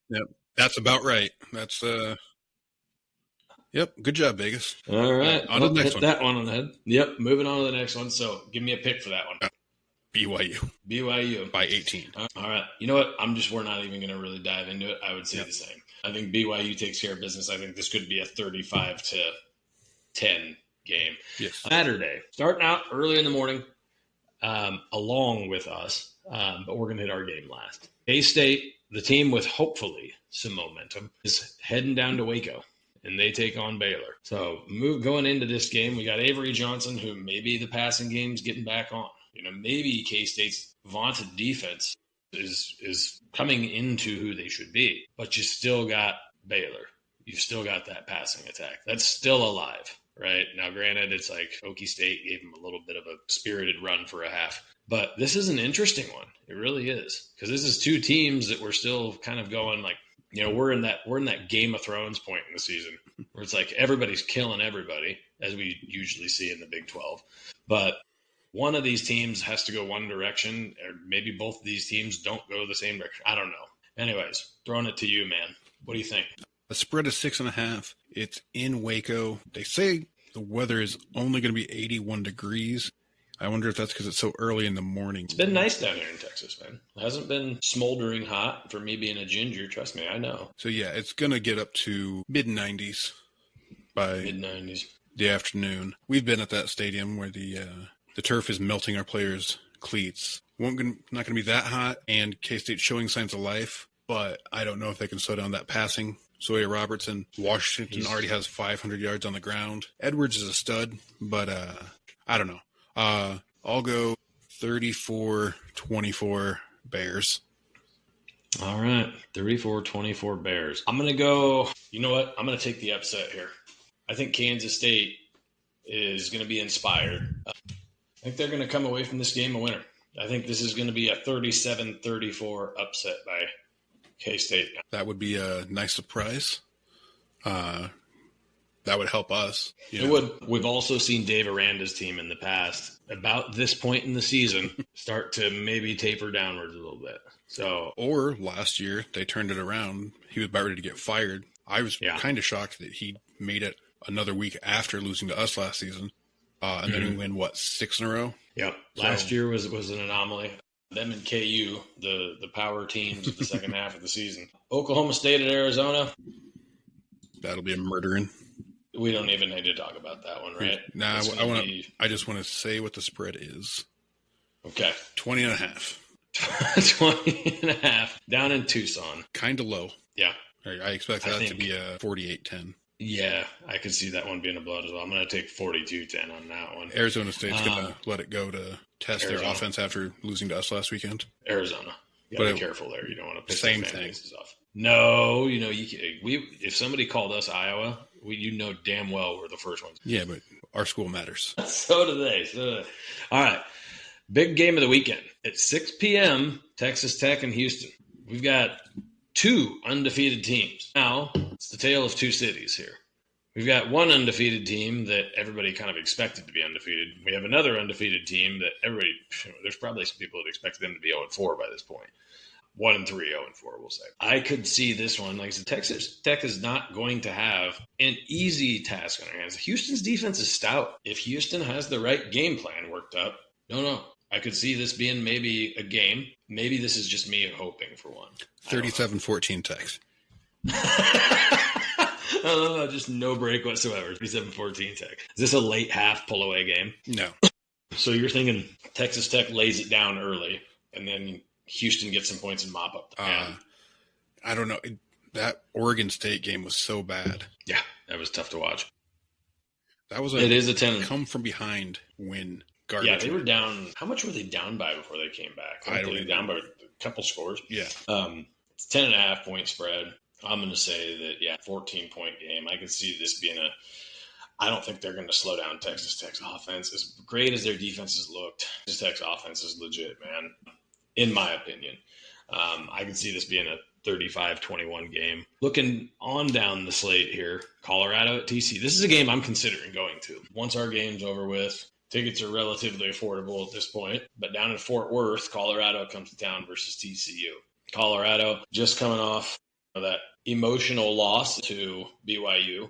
yep, that's about right. That's Yep, good job, Vegas. All right, on to the next one. That one on the head. Yep, moving on to the next one. So give me a pick for that one. BYU by 18. All right. You know what? We're not even going to really dive into it. I would say the same. I think BYU takes care of business. I think this could be a 35-10 game. Yes. Saturday, starting out early in the morning, along with us, but we're going to hit our game last. K-State, the team with hopefully some momentum, is heading down to Waco, and they take on Baylor. So going into this game, we got Avery Johnson, who maybe the passing game's getting back on. Maybe K-State's vaunted defense is coming into who they should be, but you still got Baylor. You've still got that passing attack. That's still alive, right? Now, granted, it's like Okie State gave them a little bit of a spirited run for a half, but this is an interesting one. It really is, because this is two teams that we're still kind of going like, we're in that Game of Thrones point in the season where it's like everybody's killing everybody, as we usually see in the Big 12, but one of these teams has to go one direction, or maybe both of these teams don't go the same direction. I don't know. Anyways, throwing it to you, man. What do you think? The spread is 6.5. It's in Waco. They say the weather is only going to be 81 degrees. I wonder if that's because it's so early in the morning. It's been nice down here in Texas, man. It hasn't been smoldering hot for me being a ginger. Trust me, I know. So, yeah, it's going to get up to mid-90s by the afternoon. We've been at that stadium where the turf is melting our players' cleats. Not going to be that hot, and K-State showing signs of life, but I don't know if they can slow down that passing. Sawyer Robertson, Washington already has 500 yards on the ground. Edwards is a stud, but I don't know. I'll go 34-24 Bears. All right, 34-24 Bears. I'm going to go, you know what? I'm going to take the upset here. I think Kansas State is going to be inspired. I think they're going to come away from this game a winner. I think this is going to be a 37-34 upset by K-State. That would be a nice surprise. That would help us. It would. We've also seen Dave Aranda's team in the past, about this point in the season, start to maybe taper downwards a little bit. Or last year, they turned it around. He was about ready to get fired. I was kind of shocked that he made it another week after losing to us last season. And then we win, 6 in a row? Yep. Last year was an anomaly. Them and KU, the power teams of the second half of the season. Oklahoma State at Arizona. That'll be a murdering. We don't even need to talk about that one, right? Nah, I just want to say what the spread is. Okay. 20.5. 20.5. Down in Tucson. Kind of low. Yeah. I expect that to be a 48-10. Yeah, I could see that one being a blowout as well. I'm going to take 42-10 on that one. Arizona State's going to let it go to test their offense after losing to us last weekend. Arizona. You got to be careful there. You don't want to piss same their fan thing. bases off. No, if somebody called us Iowa, damn well we're the first ones. Yeah, but our school matters. So do they. All right. Big game of the weekend. At 6 p.m., Texas Tech and Houston. We've got two undefeated teams. Now, it's the tale of two cities here. We've got one undefeated team that everybody kind of expected to be undefeated. We have another undefeated team that there's probably some people that expected them to be 0-4 by this point. 1-3, 0-4, we'll say. I could see this one. Like I said, Texas Tech is not going to have an easy task on their hands. Houston's defense is stout. If Houston has the right game plan worked up, no. I could see this being maybe a game. Maybe this is just me hoping for one. 37-14 Tex. No, just no break whatsoever. 37-14 Tech. Is this a late half pull away game? No. So you're thinking Texas Tech lays it down early, and then Houston gets some points and mop up the pan? I don't know. That Oregon State game was so bad. Yeah, that was tough to watch. That was it is a 10 come from behind win. garbage. Yeah, they were down. How much were they down by before they came back? I don't They were even down by a couple scores. Yeah. It's 10.5 point spread. I'm going to say that, 14-point game. I could see this being I don't think they're going to slow down Texas Tech's offense. As great as their defense has looked, Texas Tech's offense is legit, man, in my opinion. I could see this being a 35-21 game. Looking on down the slate here, Colorado at TCU. This is a game I'm considering going to. Once our game's over with, tickets are relatively affordable at this point. But down in Fort Worth, Colorado comes to town versus TCU. Colorado just coming off of that emotional loss to BYU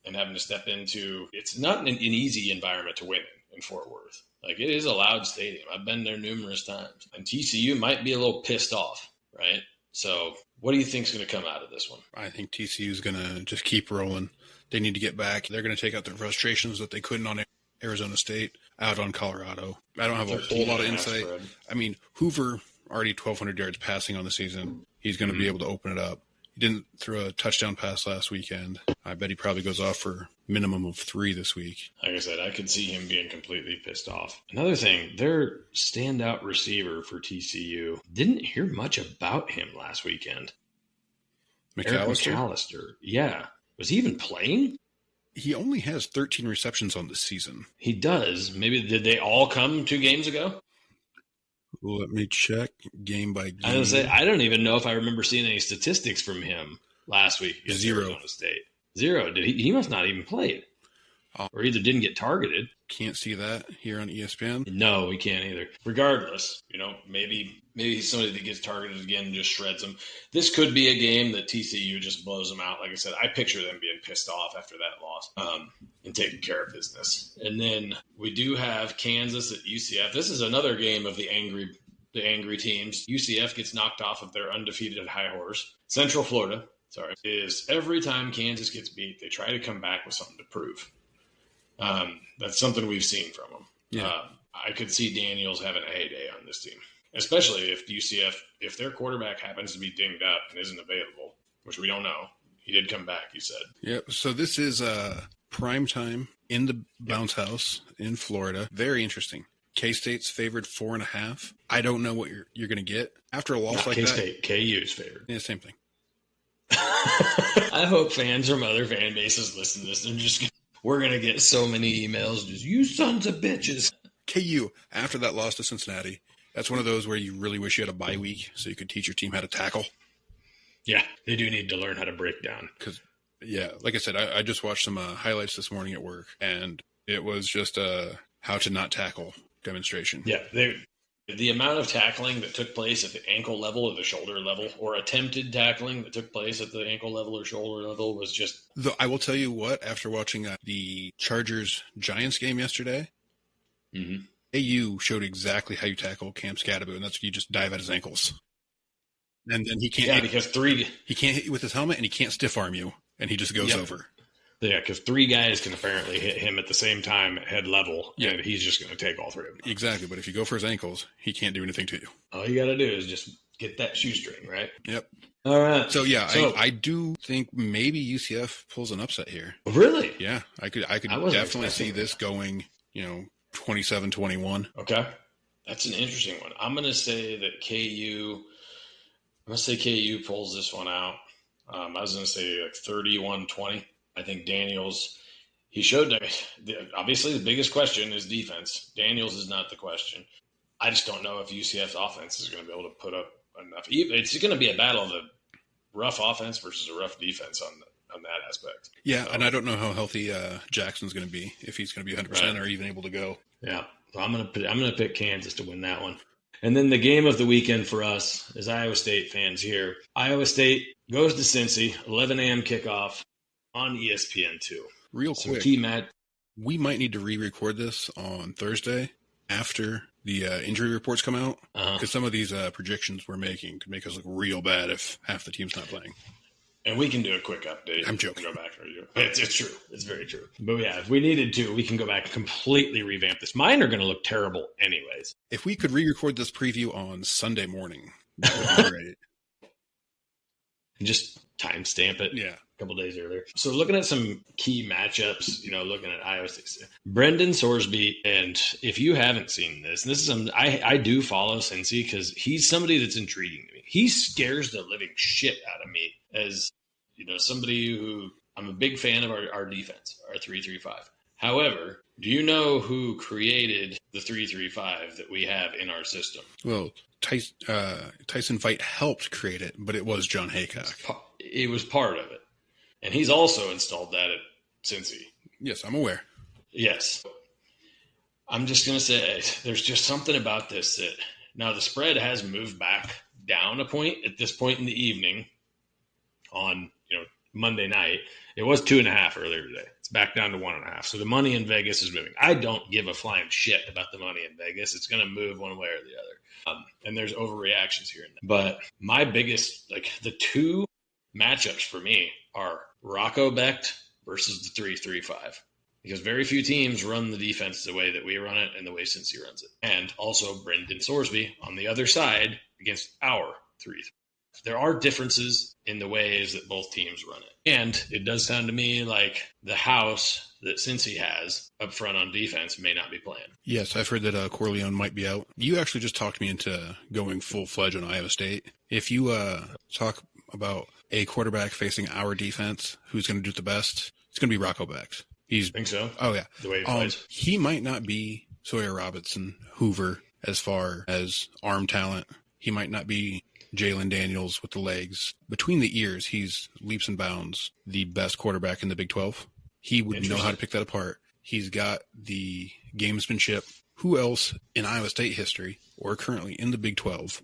and having to step into – it's not an easy environment to win in Fort Worth. Like, it is a loud stadium. I've been there numerous times. And TCU might be a little pissed off, right? So what do you think is going to come out of this one? I think TCU is going to just keep rolling. They need to get back. They're going to take out their frustrations that they couldn't on Arizona State out on Colorado. I don't have a whole lot of insight. Spread. I mean, Hoover already 1,200 yards passing on the season. He's going to be able to open it up. He didn't throw a touchdown pass last weekend. I bet he probably goes off for minimum of 3 this week. Like I said, I could see him being completely pissed off. Another thing, their standout receiver for TCU, didn't hear much about him last weekend. McAllister. Yeah. Was he even playing? He only has 13 receptions on the season. He does. Maybe did they all come 2 games ago? Let me check game by game. I don't even know if I remember seeing any statistics from him last week against 0. Arizona State. 0. Did he must not even play it. Or either didn't get targeted. Can't see that here on ESPN. No, we can't either. Regardless, maybe somebody that gets targeted again just shreds them. This could be a game that TCU just blows them out. Like I said, I picture them being pissed off after that loss and taking care of business. And then we do have Kansas at UCF. This is another game of the angry teams. UCF gets knocked off of their undefeated high horse. Central Florida, is every time Kansas gets beat, they try to come back with something to prove. That's something we've seen from them. Yeah. I could see Daniels having a heyday on this team, especially if UCF, if their quarterback happens to be dinged up and isn't available, which we don't know. He did come back, you said. Yep. So this is prime time in the bounce house in Florida. Very interesting. K-State's favored 4.5. I don't know what you're going to get after a loss like K-State, that. KU's favored. Yeah, same thing. I hope fans from other fan bases listen to this. We're going to get so many emails. Just, you sons of bitches. KU, after that loss to Cincinnati, that's one of those where you really wish you had a bye week so you could teach your team how to tackle. Yeah, they do need to learn how to break down. Because, like I said, I just watched some highlights this morning at work, and it was just a how to not tackle demonstration. Yeah, the amount of tackling that took place at the ankle level or the shoulder level, or attempted tackling that took place at the ankle level or shoulder level, was just... Though I will tell you what, after watching the Chargers-Giants game yesterday, AU showed exactly how you tackle Cam Scadaboo, and that's you just dive at his ankles. And then he can't... because he can't hit you with his helmet, and he can't stiff arm you, and he just goes over. Yeah, because 3 guys can apparently hit him at the same time at head level, and he's just going to take all 3 of them. Exactly, but if you go for his ankles, he can't do anything to you. All you got to do is just get that shoestring, right? Yep. All right. So, I do think maybe UCF pulls an upset here. Really? Yeah, I could definitely see this going, 27-21. Okay. That's an interesting one. I'm going to say that KU pulls this one out. I was going to say like 31-20. I think Daniels, he showed that obviously the biggest question is defense. Daniels is not the question. I just don't know if UCF's offense is going to be able to put up enough. It's going to be a battle of a rough offense versus a rough defense on that aspect. Yeah, and I don't know how healthy Jackson's going to be, if he's going to be 100% or even able to go. Yeah, so I'm going to pick Kansas to win that one. And then the game of the weekend for us as Iowa State fans here. Iowa State goes to Cincy, 11 a.m. kickoff. On ESPN2. Real quick, we might need to re-record this on Thursday after the injury reports come out, because some of these projections we're making could make us look real bad if half the team's not playing. And we can do a quick update. I'm joking. Go back and review it. It's true. It's very true. But yeah, if we needed to, we can go back and completely revamp this. Mine are going to look terrible anyways. If we could re-record this preview on Sunday morning, that would be great. Just timestamp it. Yeah. Couple days earlier. So looking at some key matchups, looking at Iowa State, Brendan Sorsby, and if you haven't seen this, and this is I do follow Cincy because he's somebody that's intriguing to me. He scares the living shit out of me as somebody who I'm a big fan of our defense, our 3-3-5. However, do you know who created the 3-3-5 that we have in our system? Well, Tyson Veit helped create it, but it was John Haycock. It was part of it. And he's also installed that at Cincy. Yes, I'm aware. Yes. I'm just going to say there's just something about this that now the spread has moved back down a point at this point in the evening on, Monday night. It was 2.5 earlier today. It's back down to 1.5. So the money in Vegas is moving. I don't give a flying shit about the money in Vegas. It's going to move one way or the other. And there's overreactions here and there. But my biggest, the two matchups for me are Rocco Becht versus the 3-3-5. Because very few teams run the defense the way that we run it and the way Cincy runs it. And also Brendan Sorsby on the other side against our 3-3. There are differences in the ways that both teams run it. And it does sound to me like the house that Cincy has up front on defense may not be playing. Yes, I've heard that Corleone might be out. You actually just talked me into going full-fledged on Iowa State. If you talk about a quarterback facing our defense who's going to do it the best, it's going to be Rocco Becht. Think so? Oh, yeah. The way he plays? He might not be Sawyer Robertson, Hoover, as far as arm talent. He might not be Jalen Daniels with the legs. Between the ears, he's leaps and bounds the best quarterback in the Big 12. He would know how to pick that apart. He's got the gamesmanship. Who else in Iowa State history or currently in the Big 12,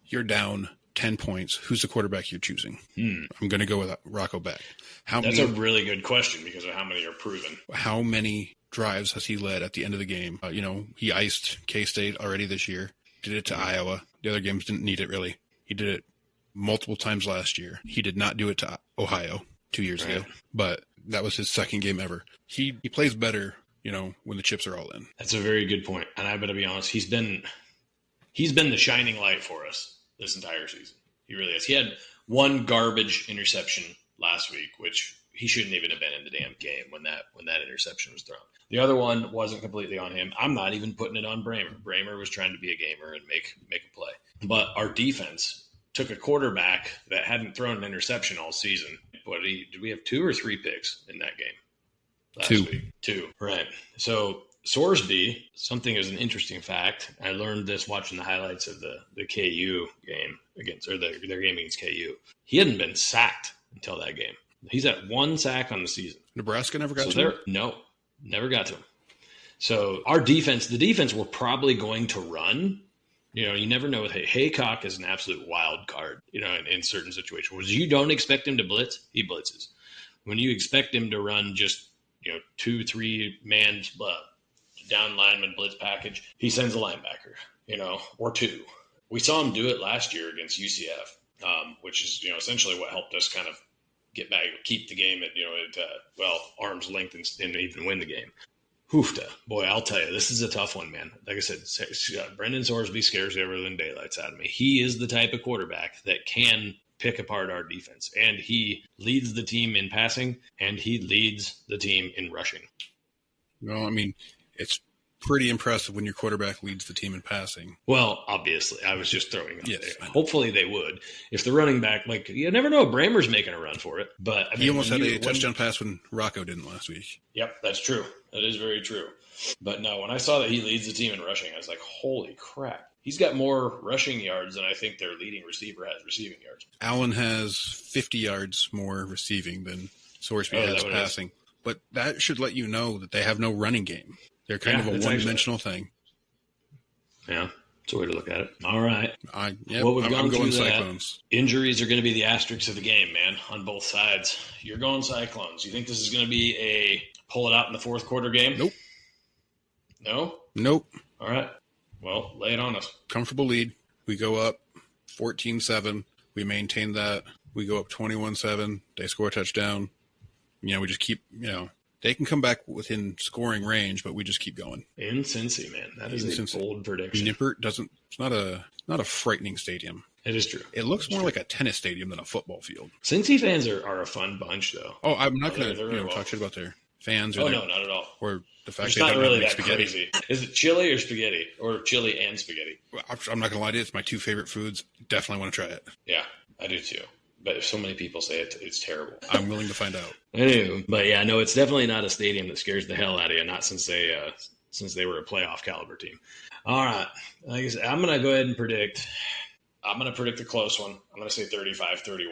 you're down 10 points, who's the quarterback you're choosing? I'm going to go with Rocco Becht. That's a really good question because of how many are proven. How many drives has he led at the end of the game? He iced K-State already this year, did it to Iowa. The other games didn't need it really. He did it multiple times last year. He did not do it to Ohio 2 years ago, but that was his second game ever. He plays better, when the chips are all in. That's a very good point. And I better be honest, he's been the shining light for us this entire season. He really is. He had one garbage interception last week, which he shouldn't even have been in the damn game when that interception was thrown. The other one wasn't completely on him. I'm not even putting it on Bramer. Bramer was trying to be a gamer and make a play. But our defense took a quarterback that hadn't thrown an interception all season. Did we have 2 or 3 picks in that game last week? 2. Right. So Sorsby, something is an interesting fact. I learned this watching the highlights of the KU game their game against KU. He hadn't been sacked until that game. He's at 1 sack on the season. Nebraska never got to him? No, never got to him. So the defense we're probably going to run. You never know with Haycock is an absolute wild card, in certain situations. When you don't expect him to blitz, he blitzes. When you expect him to run just, 2-3 man down lineman blitz package, he sends a linebacker, or 2. We saw him do it last year against UCF, which is, essentially what helped us kind of get back, keep the game at, arm's length and even win the game. Hoofta. Boy, I'll tell you, this is a tough one, man. Like I said, Brendan Sorsby scares everything than daylights out of me. He is the type of quarterback that can pick apart our defense, and he leads the team in passing, and he leads the team in rushing. Well, it's pretty impressive when your quarterback leads the team in passing. Well, obviously, I was just throwing it. Yes, hopefully they would. If the running back, you never know, Bramer's making a run for it. But he almost had a touchdown pass when Rocco didn't last week. Yep, that's true. That is very true. But no, when I saw that he leads the team in rushing, I was like, holy crap. He's got more rushing yards than I think their leading receiver has receiving yards. Allen has 50 yards more receiving than Sorsby has passing. But that should let you know that they have no running game. They're kind of a one-dimensional thing. Yeah, it's a way to look at it. All right. I'm going Cyclones. Injuries are going to be the asterisks of the game, man, on both sides. You're going Cyclones. You think this is going to be a pull it out in the fourth quarter game? Nope. No? Nope. All right. Well, lay it on us. Comfortable lead. We go up 14-7. We maintain that. We go up 21-7. They score a touchdown. We just keep, they can come back within scoring range, but we just keep going. In Cincy, man. That is a bold prediction. Nippert it's not a frightening stadium. It is true. It looks more like a tennis stadium than a football field. Cincy fans are a fun bunch, though. Oh, I'm not going They're to talk shit about their fans. Or no, not at all. Or the fact it's they not don't really have that spaghetti. crazy. Is it chili or spaghetti? Or chili and spaghetti? I'm not going to lie to you. It's my two favorite foods. Definitely want to try it. Yeah, I do too. But if so many people say it's terrible. I'm willing to find out. Anyway, but yeah, no, it's definitely not a stadium that scares the hell out of you. Not since they were a playoff caliber team. All right, like I said, I'm going to go ahead and predict. I'm going to predict a close one. I'm going to say 35-31.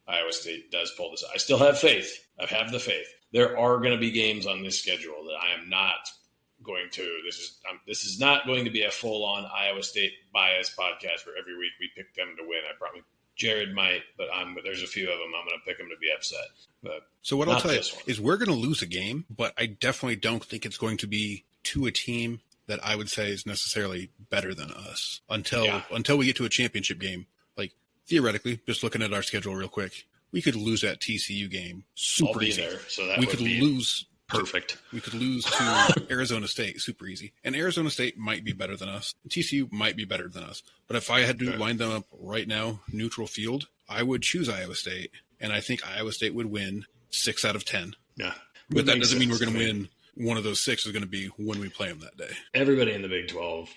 Iowa State does pull this. I still have faith. I have the faith. There are going to be games on this schedule that I am not going to. This is not going to be a full-on Iowa State bias podcast where every week we pick them to win. I probably Jared might, but there's a few of them I'm going to pick them to be upset. But so what I'll tell you is we're going to lose a game, but I definitely don't think it's going to be to a team that I would say is necessarily better than us until we get to a championship game. Like theoretically, just looking at our schedule real quick, we could lose that TCU game super easy. There, so that we would could be lose perfect. We could lose to Arizona State super easy, and Arizona State might be better than us. TCU might be better than us. But if I had to line them up right now, neutral field, I would choose Iowa State, and I think Iowa State would win 6 out of 10. Yeah, but that doesn't mean we're going to win. One of those 6 is going to be when we play them that day. Everybody in the Big 12,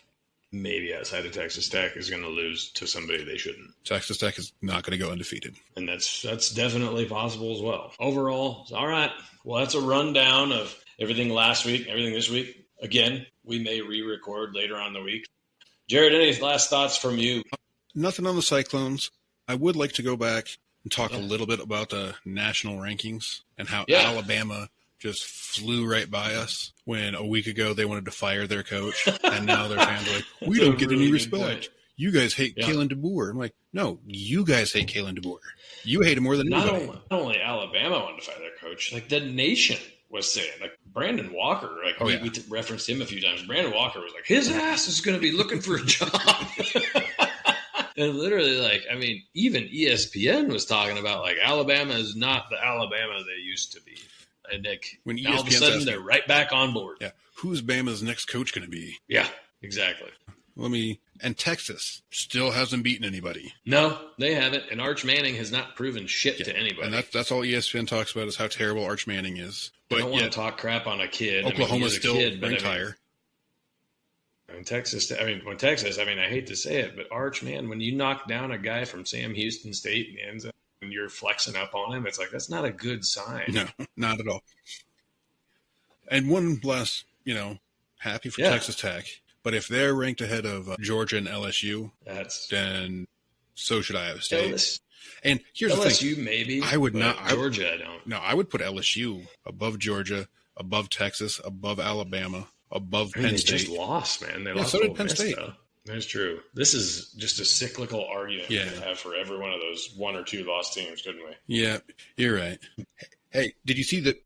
maybe outside of Texas Tech, is going to lose to somebody they shouldn't. Texas Tech is not going to go undefeated. And that's definitely possible as well. Overall, all right. Well, that's a rundown of everything last week, everything this week. Again, we may re-record later on in the week. Jared, any last thoughts from you? Nothing on the Cyclones. I would like to go back and talk a little bit about the national rankings and how Alabama just flew right by us when a week ago they wanted to fire their coach, and now their fans are like, we don't get any respect. You guys hate Kalen DeBoer. I'm like, no, you guys hate Kalen DeBoer. You hate him more than anybody. Not only Alabama wanted to fire their coach, like the nation was saying, like Brandon Walker, like we referenced him a few times. Brandon Walker was like, his ass is going to be looking for a job. And literally, like, I mean, even ESPN was talking about, like, Alabama is not the Alabama they used to be. And like, when all of a sudden, they're right back on board. Yeah. Who's Bama's next coach going to be? Yeah, exactly. And Texas still hasn't beaten anybody. No, they haven't. And Arch Manning has not proven shit to anybody. And that's all ESPN talks about is how terrible Arch Manning is. But I don't want to talk crap on a kid. Oklahoma's still ranked higher. In Texas, I hate to say it, but Arch, man, when you knock down a guy from Sam Houston State in the end zone and you're flexing up on him, it's like, that's not a good sign. No, not at all. And one last, happy for Texas Tech. But if they're ranked ahead of Georgia and LSU, then so should Iowa State. And here's the thing. LSU maybe. I would not. Georgia, I don't. No, I would put LSU above Georgia, above Texas, above Alabama, above Penn State. They just lost, man. They lost. So did Penn State. That's true. This is just a cyclical argument we could have for every one of those 1 or 2 lost teams, couldn't we? Yeah, you're right. Hey, did you see that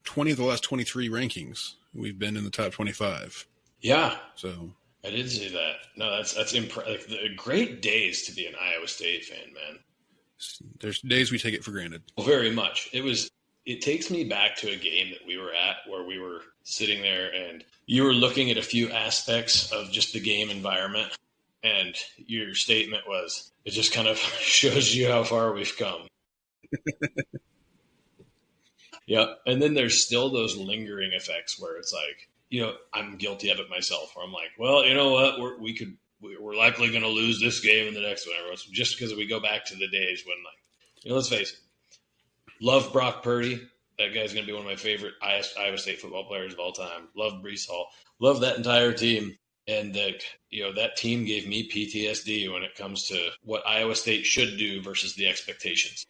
20 of the last 23 rankings, we've been in the top 25? Yeah. So I did see that. No, that's impressive. Great days to be an Iowa State fan, man. There's days we take it for granted. Well, very much. It takes me back to a game that we were at where we were sitting there and you were looking at a few aspects of just the game environment. And your statement was, it just kind of shows you how far we've come. Yep. And then there's still those lingering effects where it's like, I'm guilty of it myself, where I'm like, well, you know what? We're likely going to lose this game and the next one. Just because we go back to the days when, like, let's face it, love Brock Purdy. That guy's going to be one of my favorite Iowa State football players of all time. Love Breece Hall. Love that entire team. And that team gave me PTSD when it comes to what Iowa State should do versus the expectations.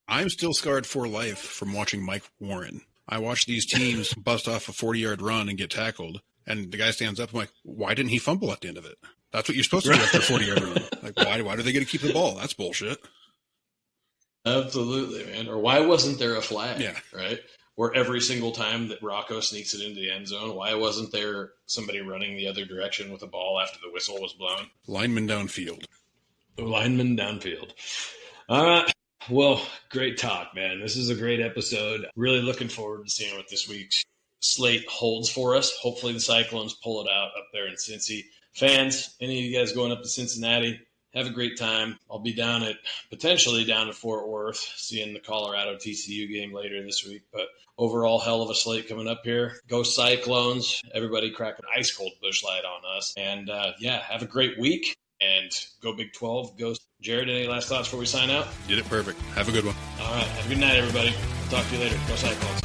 I'm still scarred for life from watching Mike Warren. I watch these teams bust off a 40-yard run and get tackled, and the guy stands up. I'm like, why didn't he fumble at the end of it? That's what you're supposed to do after a 40-yard run. Like, why do they get to keep the ball? That's bullshit. Absolutely, man. Or why wasn't there a flag? Yeah. Right? Or every single time that Rocco sneaks it into the end zone, why wasn't there somebody running the other direction with the ball after the whistle was blown? Lineman downfield. Lineman downfield. All right. Well, great talk, man. This is a great episode. Really looking forward to seeing what this week's slate holds for us. Hopefully the Cyclones pull it out up there in Cincy. Fans, any of you guys going up to Cincinnati, have a great time. I'll be potentially down at Fort Worth, seeing the Colorado TCU game later this week. But overall, hell of a slate coming up here. Go Cyclones. Everybody crack an ice cold Busch Light on us. And have a great week. And go Big 12. Go Jared, any last thoughts before we sign out? Did it perfect. Have a good one. All right. Have a good night, everybody. Talk to you later. Go Cyclones.